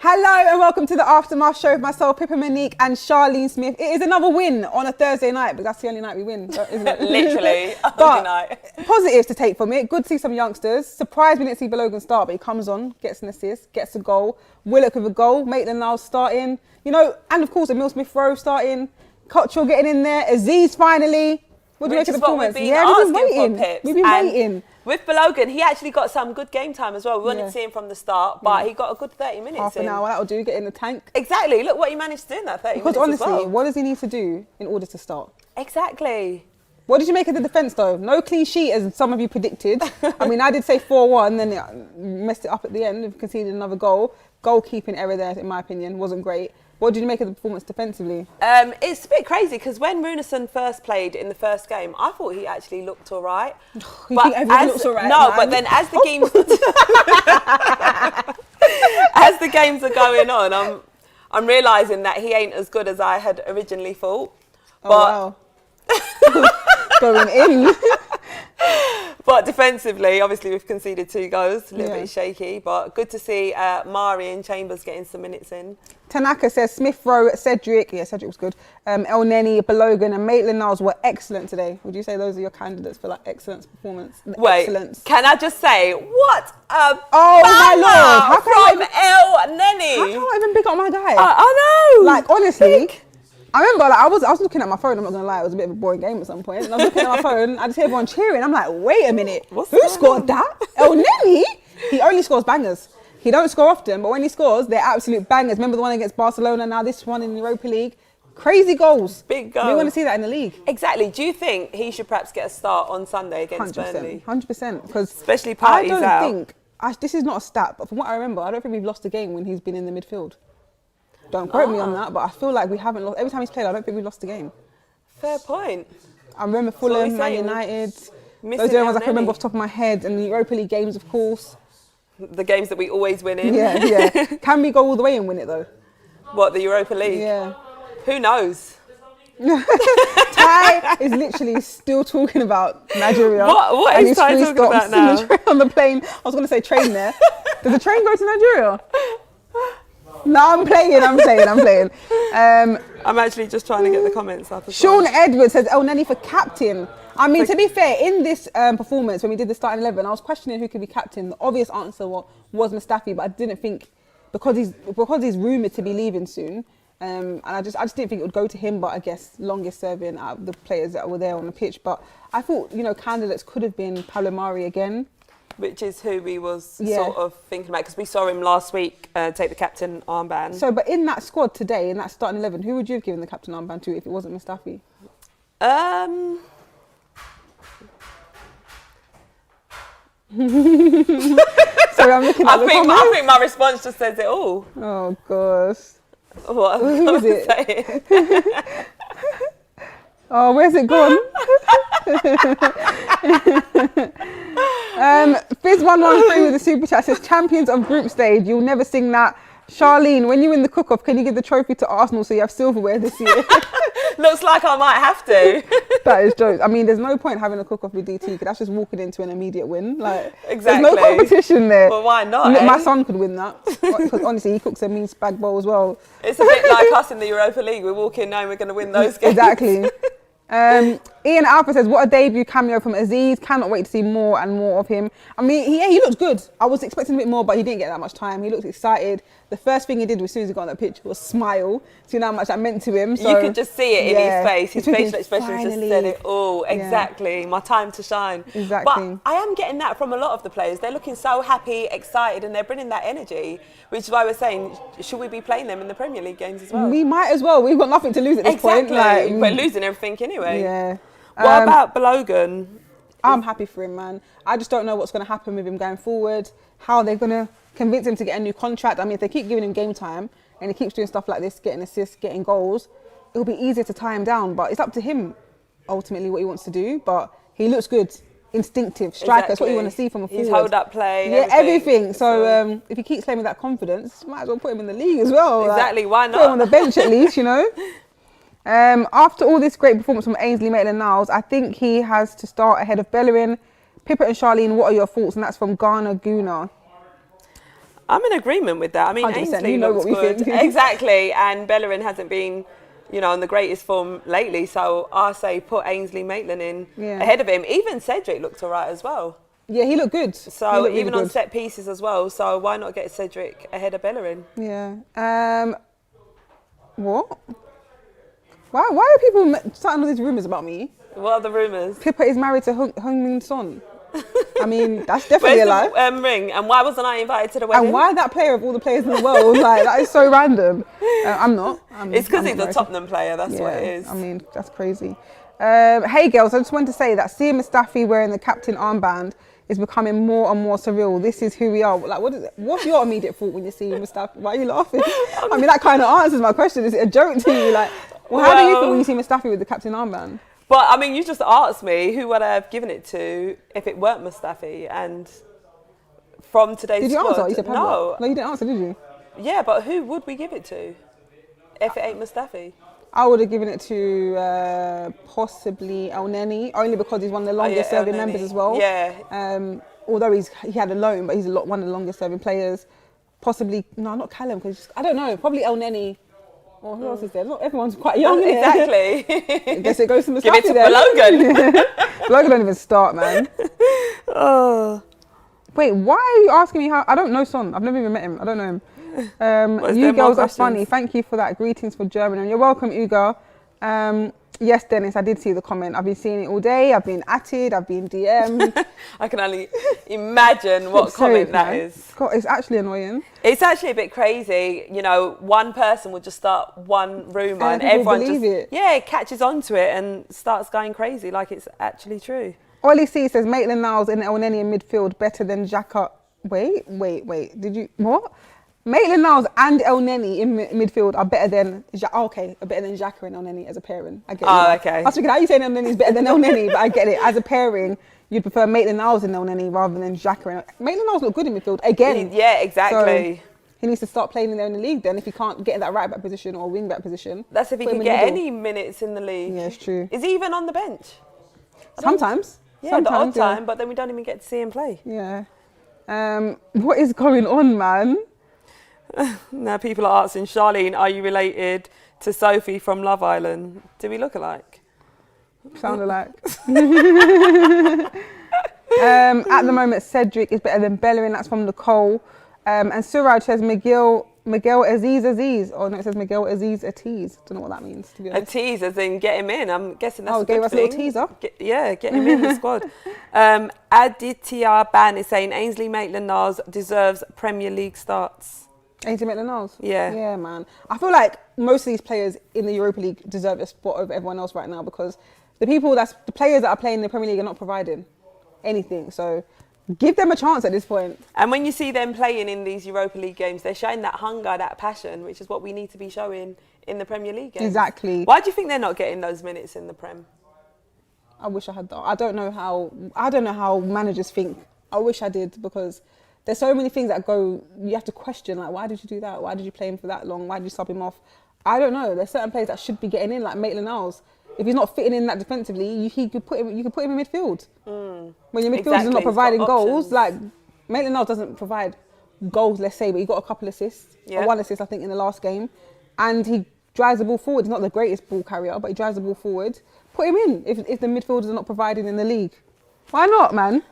Hello and welcome to the Aftermath show with myself, Pippa-Emerick and Charlene Smith. It is another win on a Thursday night, but that's the only night we win, isn't it? Literally, but night. Positives to take from it. Good to see some youngsters. Surprised we didn't see Balogun start, but he comes on, gets an assist, gets a goal. Willock with a goal, Maitland-Niles starting. You know, and of course, Emil Smith-Rowe starting. Cottrell getting in there. Aziz finally. What do you make of the performance? We've been waiting. We've been waiting. With Balogun, he actually got some good game time as well. We wanted to see him from the start, but he got a good 30 minutes Half an hour, that'll do, get in the tank. Exactly. Look what he managed to do in that 30 minutes honestly, as well. what does he need to do in order to start? Exactly. What did you make of the defence though? No clean sheet as some of you predicted. I mean, I did say 4-1, then it messed it up at the end and conceded another goal. Goalkeeping error there, in my opinion, wasn't great. What did you make of the performance defensively? It's a bit crazy because when Runarsson first played in the first game, I thought he actually looked all right. You think everyone looks all right? No, man? but then as the games as the games are going on, I'm realising that he ain't as good as I had originally thought. Oh, wow. Going in. But defensively, obviously we've conceded 2 goals, a little bit shaky, but good to see Mari and Chambers getting some minutes in. Tanaka says Smith-Rowe, Cedric was good. El Neni, Balogun and Maitland-Niles were excellent today. Would you say those are your candidates for like excellence performance? Wait, excellence. Can I just say, what a my Lord. How from El Neni. How can I even pick up my guy? I know. Like, honestly, I remember like, I was looking at my phone, I'm not going to lie, it was a bit of a boring game at some point. And I was looking at my phone, I just hear everyone cheering. I'm like, wait a minute, who scored that? El Neni? He only scores bangers. He don't score often, but when he scores, they're absolute bangers. Remember the one against Barcelona, now this one in the Europa League? Crazy goals. Big goals. We want to see that in the league. Exactly. Do you think he should perhaps get a start on Sunday against Burnley? 100%. Because especially parties I out. don't think, this is not a stat, but from what I remember, I don't think we've lost a game when he's been in the midfield. Don't quote me on that, but I feel like we haven't lost. Every time he's played, I don't think we've lost a game. Fair point. I remember Fulham, Man United. Those are the ones I can remember off the top of my head. And the Europa League games, of course. The games that we always win in. Yeah. Can we go all the way and win it, though? What, the Europa League? Yeah. Who knows? Ty is literally still talking about Nigeria. What is Ty talking about now? On the plane. I was going to say train there. Does the train go to Nigeria? No, I'm playing. I'm actually just trying to get the comments up as Sean Edwards says El Neni for captain. I mean, to be fair, in this performance, when we did the starting 11, I was questioning who could be captain. The obvious answer was Mustafi, but I didn't think, because he's rumoured to be leaving soon, and I just didn't think it would go to him, but I guess longest serving out of the players that were there on the pitch. But I thought, candidates could have been Pablo Mari again. Which is who we was sort of thinking about, because we saw him last week take the captain armband. So, but in that squad today, in that starting 11, who would you have given the captain armband to if it wasn't Mustafi? Sorry, I'm looking at the comments. I think my response just says it all. Oh, gosh. What? Who is it? Oh, where's it gone? Fizz113 with the super chat says, champions of group stage, you'll never sing that. Charlene, when you win the cook-off, can you give the trophy to Arsenal so you have silverware this year? Looks like I might have to. That is jokes. I mean, there's no point having a cook-off with DT, because that's just walking into an immediate win. Like, exactly. There's no competition there. Well, why not? My son could win that, because honestly, he cooks a mean spag bowl as well. It's a bit like us in the Europa League. We walk in knowing we're going to win those games. Exactly. Ian Alpha says, what a debut cameo from Aziz. Cannot wait to see more and more of him. I mean, he looked good. I was expecting a bit more, but he didn't get that much time. He looked excited. The first thing he did as soon as he got on that pitch was smile. So you know how much that meant to him. So, you could just see it in his face. His facial expression finally just said it all. Exactly. My time to shine. Exactly. But I am getting that from a lot of the players. They're looking so happy, excited, and they're bringing that energy, which is why we're saying, should we be playing them in the Premier League games as well? We might as well. We've got nothing to lose at this point. Exactly. We're losing everything anyway. Yeah. What about Balogun? I'm happy for him, man. I just don't know what's going to happen with him going forward, how they're going to convince him to get a new contract. I mean, if they keep giving him game time and he keeps doing stuff like this, getting assists, getting goals, it'll be easier to tie him down. But it's up to him, ultimately, what he wants to do. But he looks good, instinctive, striker. That's what you want to see from a forward. He's hold up play, everything. So if he keeps playing with that confidence, might as well put him in the league as well. Exactly, why not? Put him on the bench at least, After all this great performance from Ainsley Maitland-Niles, I think he has to start ahead of Bellerin. Pippa and Charlene, what are your thoughts? And that's from Ghana Guna. I'm in agreement with that. I mean, 100%, Ainsley you know looks what we good. think. Exactly, and Bellerin hasn't been, in the greatest form lately. So I say put Ainsley Maitland in ahead of him. Even Cedric looked all right as well. Yeah, he looked good. So really even on good. set pieces as well. So why not get Cedric ahead of Bellerin? Yeah. What? Why are people starting all these rumours about me? What are the rumours? Pippa is married to Heung-min Son. I mean, that's definitely a lie. Where's the ring? And why wasn't I invited to the wedding? And why that player of all the players in the world? Like, that is so random. I'm not. It's because he's a Tottenham player, that's what it is. I mean, that's crazy. Hey girls, I just wanted to say that seeing Mustafi wearing the captain armband is becoming more and more surreal. This is who we are. Like, what's your immediate thought when you see Mustafi? Why are you laughing? I mean, that kind of answers my question. Is it a joke to you? Like, how do you feel when you see Mustafi with the captain armband? But I mean, you just asked me who would I have given it to if it weren't Mustafi, and from today's did you squad, answer? You said no, you didn't answer, did you? Yeah, but who would we give it to if it ain't Mustafi? I would have given it to possibly El Neni, only because he's one of the longest serving members as well. Yeah. Although he had a loan, but he's one of the longest serving players. Possibly, no, not Callum, because I don't know. Probably El Neni. Or who else is there? Not everyone's quite young. Exactly. I guess it goes to Mustafi. Give it to Balogun. Balogun don't even start, man. Oh. Wait, why are you asking me how? I don't know Son. I've never even met him. I don't know him. You girls are funny. Thank you for that. Greetings for Germany. And you're welcome, Uga. Yes, Dennis, I did see the comment. I've been seeing it all day. I've been atted. I've been DM'd. I can only imagine what comment that is. God, it's actually annoying. It's actually a bit crazy. One person would just start one rumour and everyone believe it. Yeah, it catches onto it and starts going crazy like it's actually true. Ollie C says Maitland-Niles in El Neni in midfield better than Xhaka. Wait. Did you what? Maitland-Niles and El Neni in midfield are better than better than Xhaka and El Neni as a pairing. I get it. Oh, okay. I was thinking, how are you saying El Neni is better than El Neni? But I get it. As a pairing, you'd prefer Maitland-Niles and El Neni rather than Xhaka. Maitland-Niles look good in midfield again. Yeah, exactly. So he needs to start playing there in the league then if he can't get in that right back position or wing back position. That's if he can get any minutes in the league. Yeah, it's true. Is he even on the bench? Sometimes. Yeah, the odd time, but then we don't even get to see him play. Yeah. What is going on, man? Now people are asking, Charlene, are you related to Sophie from Love Island? Do we look alike? Sound alike. At the moment, Cedric is better than Bellerin. That's from Nicole. And Suraj says Miguel Aziz. Oh no, it says Miguel Aziz Atiz. Don't know what that means, to be honest. A tease as in get him in. I'm guessing that's a gave good us thing. a little teaser. Get him in the squad. Aditya Ban is saying Ainsley Maitland-Niles deserves Premier League starts. Ainsley Maitland-Niles? Yeah. Yeah, man. I feel like most of these players in the Europa League deserve a spot over everyone else right now because the players that are playing in the Premier League are not providing anything. So give them a chance at this point. And when you see them playing in these Europa League games, they're showing that hunger, that passion, which is what we need to be showing in the Premier League games. Exactly. Why do you think they're not getting those minutes in the Prem? I wish I had that. I don't know how managers think. I wish I did because there's so many things that you have to question, like, why did you do that? Why did you play him for that long? Why did you sub him off? I don't know. There's certain players that should be getting in, like Maitland-Niles. If he's not fitting in that defensively, you could put him in midfield. When your midfield is not providing goals, like Maitland-Niles doesn't provide goals, let's say, but he got a couple assists, or one assist, I think, in the last game. And he drives the ball forward. He's not the greatest ball carrier, but he drives the ball forward. Put him in if the midfielders are not providing in the league. Why not, man?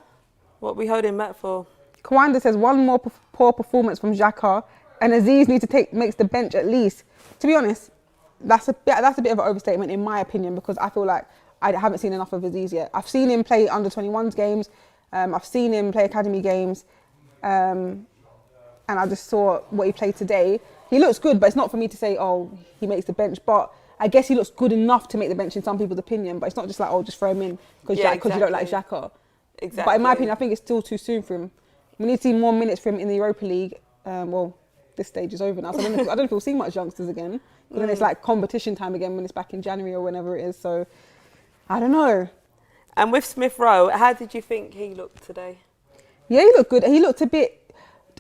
What are we holding back for? Kawanda says one more poor performance from Xhaka and Aziz makes the bench at least. To be honest, that's a bit of an overstatement in my opinion because I feel like I haven't seen enough of Aziz yet. I've seen him play under 21s games. I've seen him play academy games. And I just saw what he played today. He looks good, but it's not for me to say, oh, he makes the bench. But I guess he looks good enough to make the bench in some people's opinion. But it's not just like, oh, just throw him in because you don't like Xhaka. Exactly. But in my opinion, I think it's still too soon for him. We need to see more minutes from him in the Europa League. This stage is over now, so I don't know if we'll see much youngsters again. But then it's like competition time again when it's back in January or whenever it is. So I don't know. And with Smith Rowe, how did you think he looked today? Yeah, he looked good. He looked a bit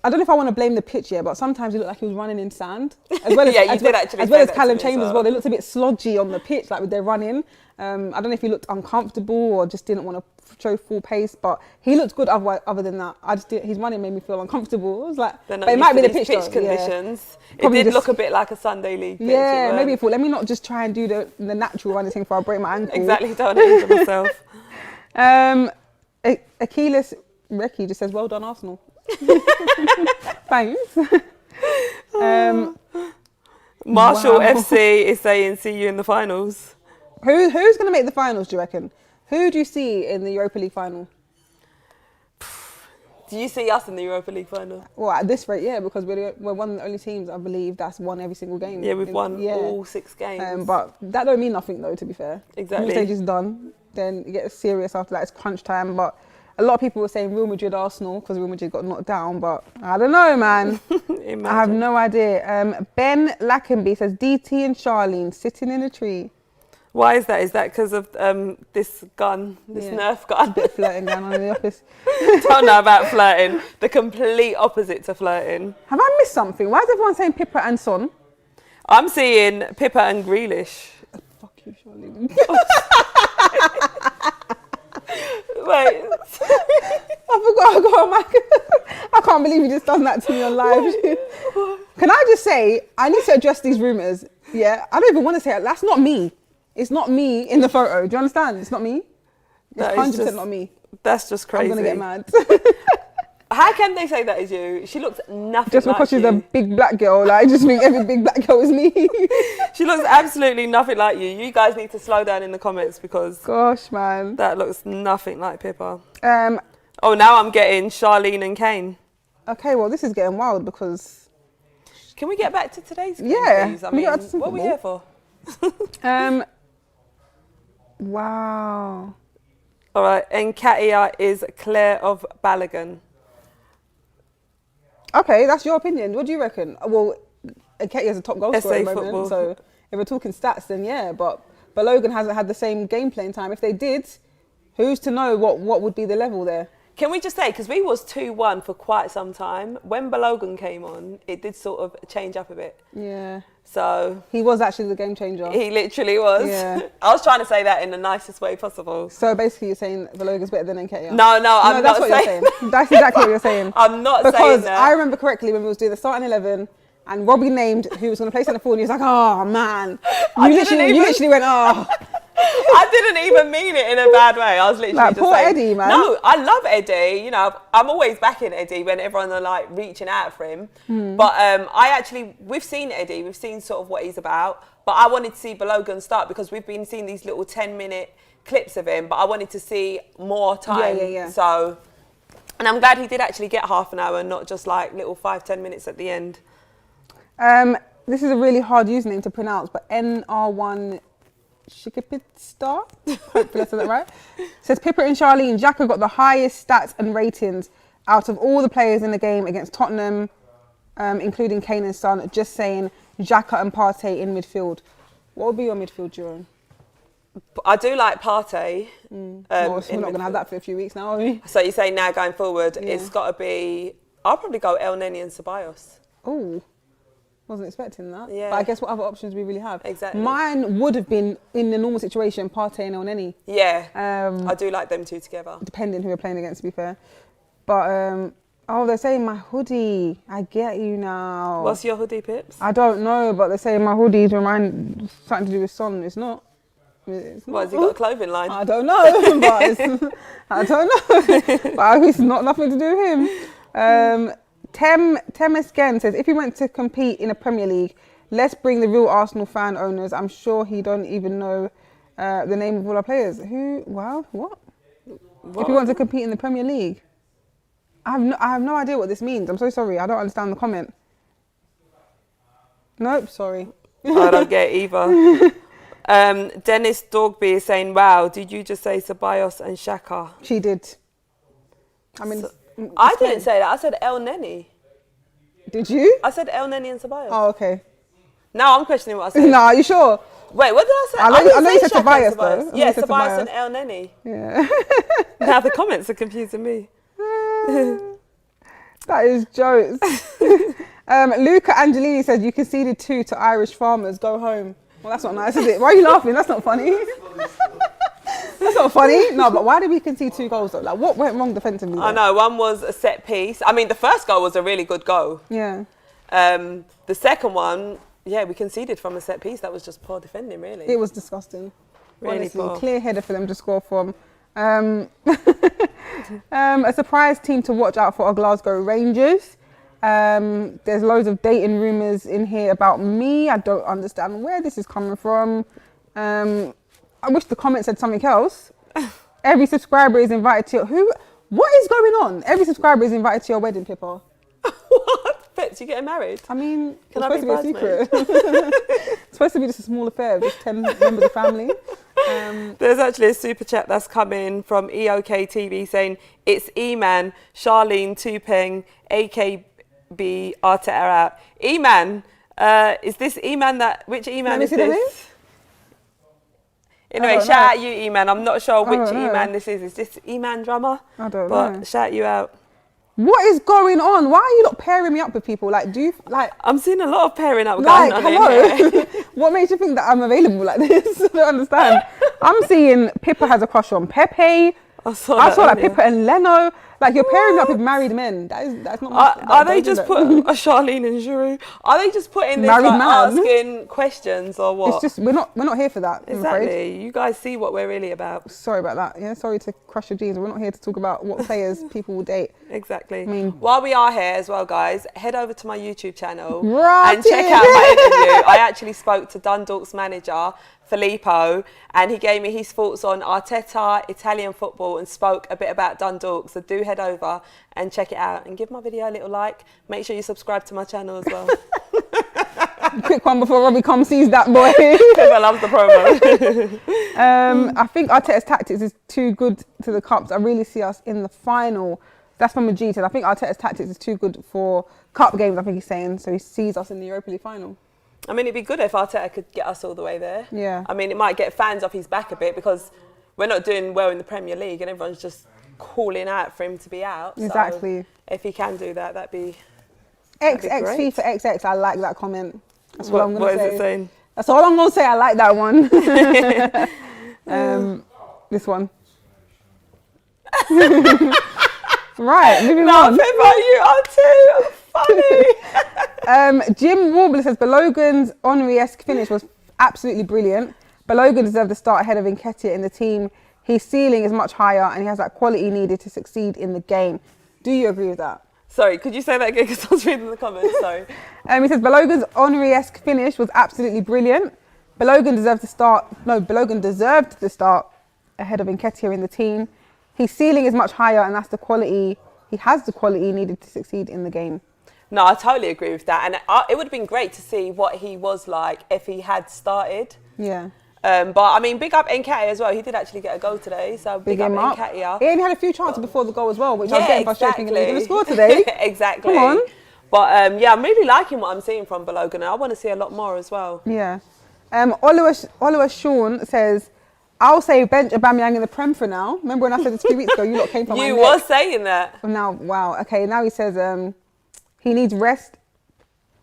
I don't know if I want to blame the pitch yet, but sometimes he looked like he was running in sand. As well as, yeah, you did actually. As well as Callum Chambers as well. They looked a bit slodgy on the pitch, like with their running. I don't know if he looked uncomfortable or just didn't want to show full pace, but he looked good other than that. His running made me feel uncomfortable. It was like, but it might be the pitch conditions. Yeah. It did look a bit like a Sunday league pitch. Yeah, maybe he thought, let me not just try and do the natural running thing before I break my ankle. Exactly, don't want to injure myself. Achilles Recky just says, well done, Arsenal. Thanks. Marshall FC is saying, see you in the finals. Who's going to make the finals, do you reckon? Who do you see in the Europa League final? Do you see us in the Europa League final? Well, at this rate, yeah, because we're one of the only teams, I believe, that's won every single game. Yeah, we've won all 6 games. But that don't mean nothing, though, to be fair. Exactly. Group stage is done, then you get serious after that. It's crunch time. But a lot of people were saying Real Madrid, Arsenal, because Real Madrid got knocked down. But I don't know, man. I have no idea. Ben Lackenby says, DT and Charlene sitting in a tree. Why is that? Is that because of this gun, this Nerf gun? A bit of flirting going on in the office. Don't know about flirting. The complete opposite to flirting. Have I missed something? Why is everyone saying Pippa and Son? I'm seeing Pippa and Grealish. Fuck you, Charlene. Wait. I forgot. I can't believe you just done that to me on live. Can I just say, I need to address these rumours. Yeah, I don't even want to say it. That's not me. It's not me in the photo. Do you understand? It's not me. It's 100% not me. That's just crazy. I'm going to get mad. How can they say that is you? She looks nothing just like because she's you. a big black girl. Like, I just think every big black girl is me. She looks absolutely nothing like you. You guys need to slow down in the comments because... Gosh, man. That looks nothing like Pippa. Oh, now I'm getting Charlene and Kane. Okay, well, this is getting wild because... Can we get back to today's game, please? I mean, what are we here for? Wow. All right, Nketiah is clear of Balogun. Okay, that's your opinion. What do you reckon? Well, Nketiah is a top goal scorer at the moment, football. so if we're talking stats, then yeah. But Balogun hasn't had the same game playing time. If they did, who's to know what would be the level there? Can we just say, because we was 2-1 for quite some time, when Balogun came on, it did sort of change up a bit. Yeah. So... He was actually the game changer. He literally was. Yeah. I was trying to say that in the nicest way possible. So basically you're saying Balogun's better than Nketiah? No, I'm not that's what saying. You're saying. That's exactly what you're saying. I'm not saying that. Because I remember correctly when we was doing the starting 11 and Robbie named who was going to play centre forward and he was like, oh, man. You literally went, oh... I didn't even mean it in a bad way. I was literally like, just poor saying, Eddie, man. No, I love Eddie. You know, I'm always backing Eddie when everyone are like reaching out for him. But we've seen Eddie. We've seen sort of what he's about. But I wanted to see Balogun start because we've been seeing these little 10-minute clips of him. But I wanted to see more time. Yeah. So, and I'm glad he did actually get half an hour, not just like little 5-10 minutes at the end. This is a really hard username to pronounce, but NR1 Shikipitstar, hopefully I said that right, says Pippa and Charlene, Xhaka got the highest stats and ratings out of all the players in the game against Tottenham, including Kane and Son. Just saying, Xhaka and Partey in midfield. What would be your midfield duo? I do like Partey. Well, we're not going to have that for a few weeks now, are we? So you're saying now going forward, it's got to be, I'll probably go El Neni and Ceballos. Oh. Wasn't expecting that. Yeah. But I guess what other options we really have? Exactly. Mine would have been, in the normal situation, Partey and El Neni. Yeah. I do like them two together. Depending who we're playing against, to be fair. But, they're saying my hoodie. I get you now. What's your hoodie, Pips? I don't know, but they're saying my hoodie to remind something to do with Son. It's not. What, has he got a clothing line? I don't know. But I don't know. But it's not nothing to do with him. Temis Gen says, if he went to compete in a Premier League, let's bring the real Arsenal fan owners. I'm sure he don't even know the name of all our players. Who? Wow, what? If he wants to compete in the Premier League? I have no idea what this means. I'm so sorry. I don't understand the comment. Nope, sorry. I don't get it either. Dennis Dogby is saying, wow, did you just say Ceballos and Xhaka? She did. I mean... I didn't say that. I said El Neni. Did you? I said El Neni and Ceballos. Oh, okay. Now I'm questioning what I said. No, are you sure? Wait, what did I say? I know you said Ceballos, though. Yeah, Ceballos and El Neni. Yeah. Now the comments are confusing me. That is jokes. Luca Angelini says you conceded 2 to Irish farmers. Go home. Well, that's not nice, is it? Why are you laughing? That's not funny. That's not funny. No, but why did we concede 2 goals though? Like, what went wrong defensively there? I know, one was a set piece. I mean, the first goal was a really good goal. Yeah. The second one, yeah, we conceded from a set piece. That was just poor defending, really. It was disgusting. Really Honestly, poor. clear header for them to score from. A surprise team to watch out for are Glasgow Rangers. There's loads of dating rumours in here about me. I don't understand where this is coming from. I wish the comment said something else. Every subscriber is invited to your... What is going on? Every subscriber is invited to your wedding, Pippa. What? Fitz, you getting married? I mean, Can it's I supposed be to be a secret. It's supposed to be just a small affair of just 10 members of family. There's actually a super chat that's come in from EOK TV saying it's E-Man, Charlene, Tupeng, AKB, Arteta out. E-Man, is this E-Man that... Which E-Man is this? Anyway, shout out you, E-Man. I'm not sure which E-Man this is. Is this E-Man drummer? I don't know. But shout you out. What is going on? Why are you not pairing me up with people? Like, do you like? I'm seeing a lot of pairing up Like, going on in here. hello. What makes you think that I'm available like this? I don't understand. I'm seeing Pippa has a crush on Pepe. I saw like Pippa and Leno. Like, you're pairing me up with married men. That's not. Are they just put a Charlene and Giroud? Are they just putting this Married like, man? asking questions or what? It's just we're not here for that. I'm afraid. Exactly. You guys see what we're really about. Sorry about that. Yeah, sorry to crush your jeans. We're not here to talk about what players people will date. Exactly. I mean, while we are here as well, guys, head over to my YouTube channel Right and check out my interview. I actually spoke to Dundalk's manager, Filippo, and he gave me his thoughts on Arteta, Italian football, and spoke a bit about Dundalk. So do head over and check it out and give my video a little like. Make sure you subscribe to my channel as well. Quick one before Robbie comes sees that boy. Because I love the promo. I think Arteta's tactics is too good to the cups. I really see us in the final. That's from Majid. I think Arteta's tactics is too good for cup games, I think he's saying. So he sees us in the Europa League final. I mean, it'd be good if Arteta could get us all the way there. Yeah. I mean, it might get fans off his back a bit because we're not doing well in the Premier League and everyone's just calling out for him to be out. Exactly. So if he can do that, that'd be XX great. FIFA XX. I like that comment. That's what I'm going to say. What is it saying? That's all I'm going to say. I like that one. This one. Right, moving on. Pippa, you are too funny. Jim Warbler says Balogun's Henry-esque finish was absolutely brilliant. Balogun deserved to start ahead of Nketiah in the team. His ceiling is much higher and he has that quality needed to succeed in the game. Do you agree with that? Sorry, could you say that again because I was reading the comments, sorry. He says Balogun's Henry-esque finish was absolutely brilliant. Balogun deserved to start ahead of Nketiah in the team. His ceiling is much higher and that's the quality, he has the quality needed to succeed in the game. No, I totally agree with that. And it would have been great to see what he was like if he had started. Yeah. But I mean, big up Nketiah as well. He did actually get a goal today, so big up Nketiah. He only had a few chances before the goal as well, which I was getting frustrated thinking, he's going to score today. Exactly. Come on. But yeah, I'm really liking what I'm seeing from Balogun, and I want to see a lot more as well. Yeah. Oliver Sean says, I'll say bench Aubameyang in the Prem for now. Remember when I said this 2 weeks ago, you lot came from my neck. You was saying that. Now, wow. Okay, now he says he needs rest.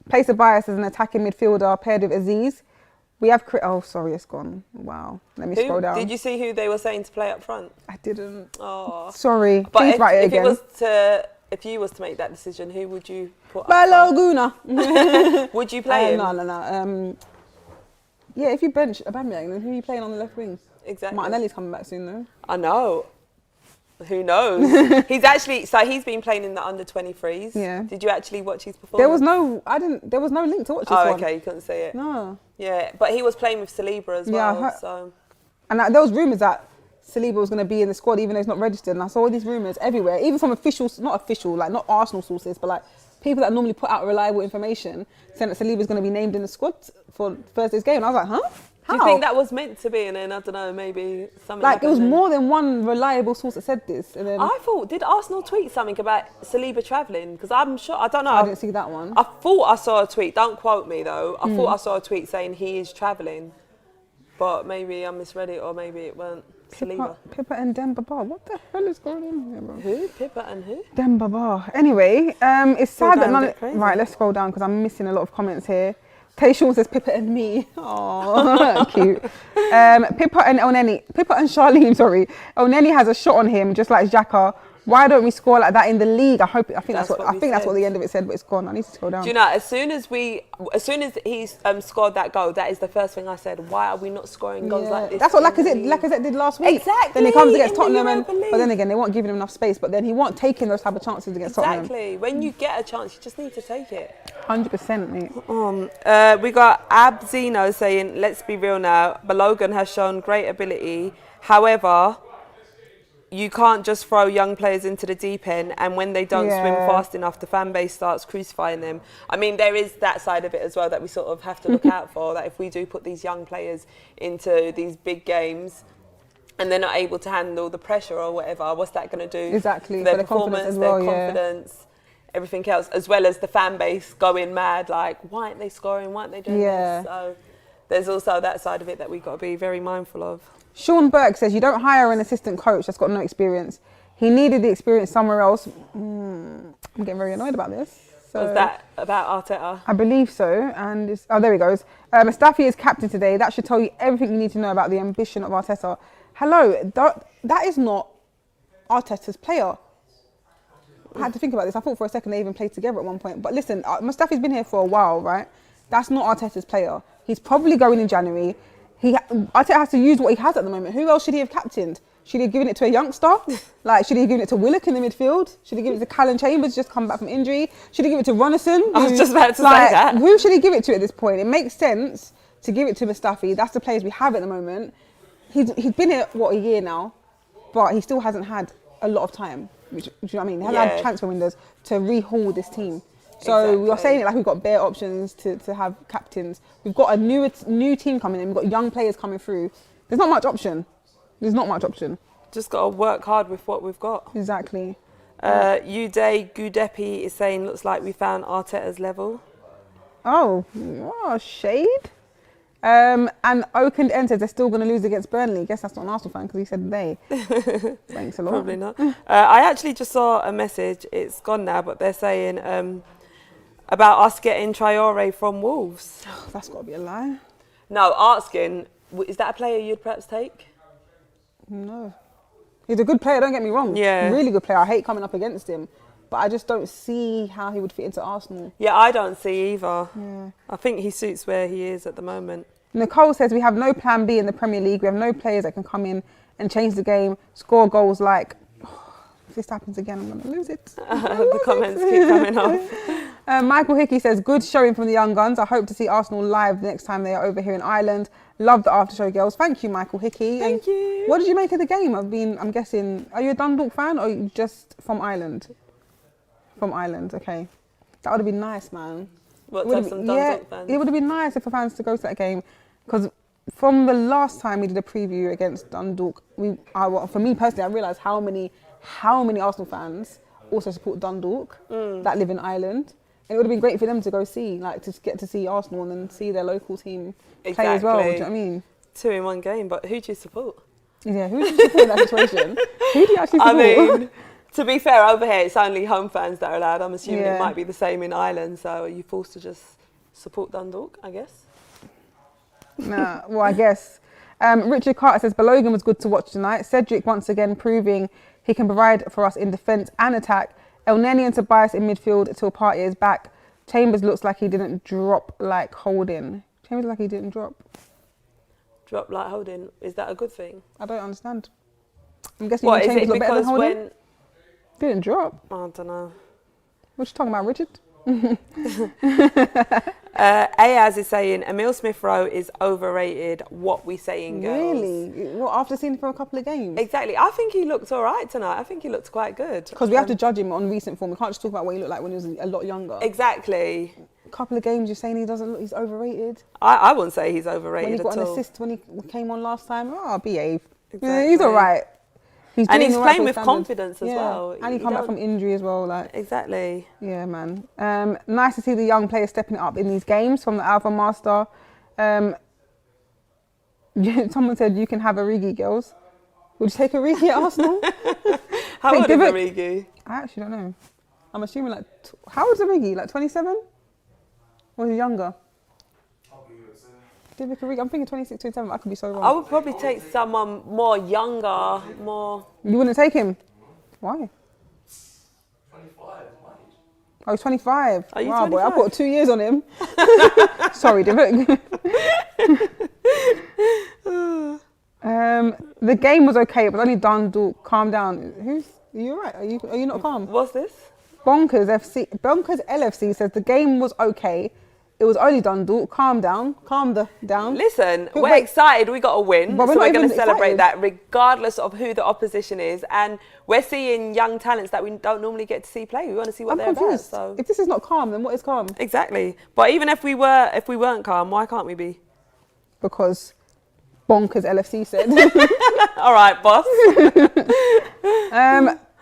Place a bias as an attacking midfielder paired with Aziz. We have... Oh, sorry, it's gone. Wow. Let me scroll down. Did you see who they were saying to play up front? I didn't. Oh. Sorry. But Please write it again. If you was to make that decision, who would you put up Baloguna. Would you play him? No. Yeah, if you bench Aubameyang, then who are you playing on the left wing? Exactly. Martinelli's coming back soon, though. I know. Who knows? He's been playing in the under-23s. Yeah. Did you actually watch his performance? There was no link to watch this one. Oh, okay, you couldn't see it. No. Yeah, but he was playing with Saliba as well. So. And there was rumours that Saliba was going to be in the squad even though he's not registered. And I saw all these rumours everywhere, even from not Arsenal sources, but like people that normally put out reliable information saying that Saliba's going to be named in the squad for Thursday's game. And I was like, huh? How? Do you think that was meant to be? And then, I don't know, maybe something like it was more than one reliable source that said this. And then I thought, did Arsenal tweet something about Saliba travelling? Because I'm sure, I don't know. I didn't see that one. I thought I saw a tweet, don't quote me though. I thought I saw a tweet saying he is travelling. But maybe I misread it or maybe it weren't. Pippa and Demba Ba. What the hell is going on here, bro? Who? Pippa and who? Demba Ba. Anyway, it's sad that none of... crazy. Right, let's scroll down because I'm missing a lot of comments here. Tayshawn says Pippa and me. Oh, cute. Pippa and Charlene, sorry. Elneny has a shot on him, just like Xhaka. Why don't we score like that in the league? I think that's what the end of it said, but it's gone. I need to scroll down. Do you know? As soon as he's scored that goal, that is the first thing I said. Why are we not scoring goals like this? That's what Lacazette did last week. Exactly. Then he comes against Tottenham, but then again, they weren't giving him enough space. But then he weren't taking those type of chances against Tottenham. Exactly. When you get a chance, you just need to take it. 100%, mate. We got Abzino saying, "Let's be real now. Balogun has shown great ability. However, you can't just throw young players into the deep end, and when they don't swim fast enough, the fan base starts crucifying them." I mean, there is that side of it as well that we sort of have to look out for, that if we do put these young players into these big games and they're not able to handle the pressure or whatever, what's that going to do? Exactly. Their for performance, as well, their confidence, everything else, as well as the fan base going mad, like, why aren't they scoring? Why aren't they doing this? So there's also that side of it that we've got to be very mindful of. Sean Burke says, you don't hire an assistant coach that's got no experience. He needed the experience somewhere else. I'm getting very annoyed about this. So, was that about Arteta? I believe so. And there he goes. Mustafi is captain today. That should tell you everything you need to know about the ambition of Arteta. Hello, that is not Arteta's player. I had to think about this. I thought for a second they even played together at one point. But listen, Mustafi's been here for a while, right? That's not Arteta's player. He's probably going in January. Arteta has to use what he has at the moment. Who else should he have captained? Should he have given it to a youngster? Like, should he have given it to Willock in the midfield? Should he give it to Callum Chambers, just come back from injury? Should he give it to Runnison? I was just about to say that. Who should he give it to at this point? It makes sense to give it to Mustafi. That's the players we have at the moment. He's been here, a year now, but he still hasn't had a lot of time. Do you know what I mean? He hasn't had transfer windows to rehaul this team. So we are saying it like we've got bare options to have captains. We've got a new team coming in. We've got young players coming through. There's not much option. Just got to work hard with what we've got. Exactly. Uday Gudepi is saying, looks like we found Arteta's level. Oh, shade. And Oakland enters, they're still going to lose against Burnley. I guess that's not an Arsenal fan because he said they. Thanks a lot. Probably not. I actually just saw a message. It's gone now, but they're saying about us getting Traore from Wolves. Oh, that's got to be a lie. No, asking, is that a player you'd perhaps take? No. He's a good player, don't get me wrong. Yeah. Really good player. I hate coming up against him. But I just don't see how he would fit into Arsenal. Yeah, I don't see either. Yeah. I think he suits where he is at the moment. Nicole says, we have no plan B in the Premier League. We have no players that can come in and change the game, score goals like... if this happens again, I'm going to lose it. The comments keep coming off. Michael Hickey says, good showing from the Young Guns. I hope to see Arsenal live the next time they are over here in Ireland. Love the after show, girls. Thank you, Michael Hickey. Thank you. What did you make of the game? I'm guessing, are you a Dundalk fan or are you just from Ireland? From Ireland, okay. That would have been nice, man. What, to have some Dundalk fans? It would have been nice if the fans to go to that game. Because from the last time we did a preview against Dundalk, for me personally, I realised how many Arsenal fans also support Dundalk that live in Ireland. And it would have been great for them to go see, like to get to see Arsenal and then see their local team play as well. Do you know what I mean? 2 in 1 game, but who do you support? Yeah, who do you support in that situation? Who do you actually support? I mean, to be fair, over here it's only home fans that are allowed. I'm assuming it might be the same in Ireland, so are you forced to just support Dundalk, I guess? Nah, well, I guess. Richard Carter says, Balogun was good to watch tonight. Cedric once again proving he can provide for us in defence and attack. Elneny and Tobias in midfield till Partey is back. Chambers looks like he didn't drop like Holding. Chambers like he didn't drop. Drop like Holding? Is that a good thing? I don't understand. I'm guessing Chambers look better than Holding? Didn't drop. I don't know. What you talking about, Richard? Ayaz is saying Emile Smith-Rowe is overrated. What we saying, girls? Really? What, after seeing him for a couple of games? Exactly. I think he looked all right tonight. I think he looked quite good. Because we have to judge him on recent form. We can't just talk about what he looked like when he was a lot younger. Exactly. A couple of games, you're saying he doesn't look, he's overrated. I wouldn't say he's overrated at all. When he got an assist when he came on last time, behave. Exactly. Yeah, he's all right. He's playing with confidence as well. And he come back from injury as well. Exactly. Yeah, man. Nice to see the young players stepping up in these games from the Alpha Master. Someone said you can have Origi, girls. Would you take Origi at Arsenal? How old is Origi? I actually don't know. I'm assuming like, how old is Origi? Like 27? Or is he younger? Divock Origi, I'm thinking 26, 27. I could be so wrong. I would probably take someone more younger, more... You wouldn't take him? Why? 25. Oh, he's 25. Are you wow, 25? boy, I put 2 years on him. Sorry, Divock. The game was okay, but only Dundalk. Calm down. Are you alright? Are you not calm? What's this? Bonkers LFC says the game was okay. It was only Dundalk. Calm down. Down. Listen, we're excited. We got a win, But so we're we're going to not even celebrate excited. that, regardless of who the opposition is. And we're seeing young talents that we don't normally get to see play. We want to see what I'm they're confused. about. So If this is not calm, then what is calm? exactly. But even if we weren't calm, why can't we be? Because Bonkers LFC said. All right, boss.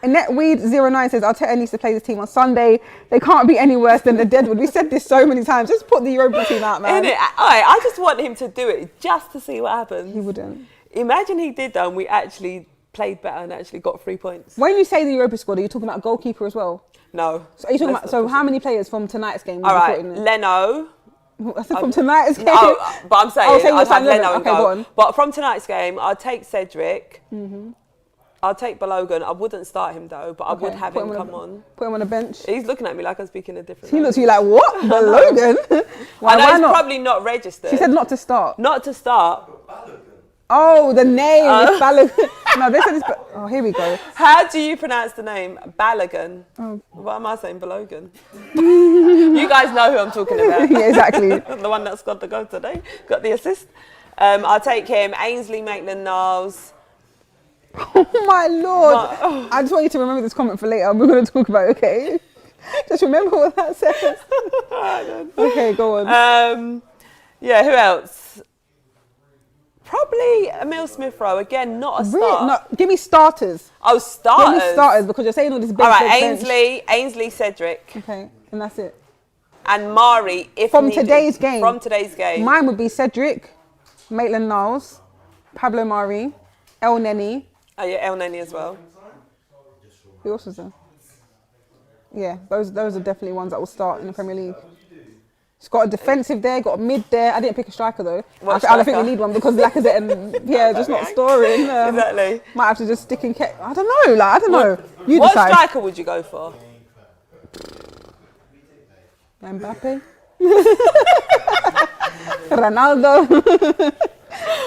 Netweed09 says Arteta needs to play this team on Sunday. They can't be any worse than the Deadwood. We said this so many times. Just put the Europa team out, man. I just want him to do it just to see what happens. He wouldn't. Imagine he did that and we actually played better and actually got 3 points. When you say the Europa squad, are you talking about goalkeeper as well? No. So are you talking about? So how many players from tonight's game? All right, Leno. I said from tonight's game. Oh, but I'm saying so you're I'd have saying Leno and okay, go go. on. But from tonight's game, I'd take Cedric. I'll take Balogun. I wouldn't start him though, but I would have him come on. Put him on a bench. He's looking at me like I'm speaking a different He language. looks at you like, what? Balogun? I know why he's not? probably not registered. She said not to start. Not to start. Oh, the name is Balogun. No, they said it's... Oh, here we go. How do you pronounce the name? Balogun. Oh. What am I saying? Balogun. You guys know who I'm talking about. Yeah, exactly. The one that's got the goal today. Got the assist. I'll take him. Ainsley Maitland-Niles. Oh my Lord. I just want you to remember this comment for later. We're going to talk about it, okay? Just remember what that says. Okay, go on. Yeah, who else? Probably Emil Smith-Rowe. Again, not a start. Really? No, give me starters. Oh, starters. Give me starters because you're saying all this bench. All right, bench. Ainsley, Cedric. Okay, and that's it. And Mari, if From needed. today's game. From today's game. Mine would be Cedric, Maitland-Niles, Pablo Mari, El Neni. Oh yeah, El Neni as well. Who else was there? Yeah, those are definitely ones that will start in the Premier League. It's got a defensive there, got a mid there. I didn't pick a striker though. I think we need one because Lacazette and Pierre just not scoring. Exactly. Might have to just stick in. I don't know. I don't know. You what decide. striker would you go for? Mbappe. Ronaldo.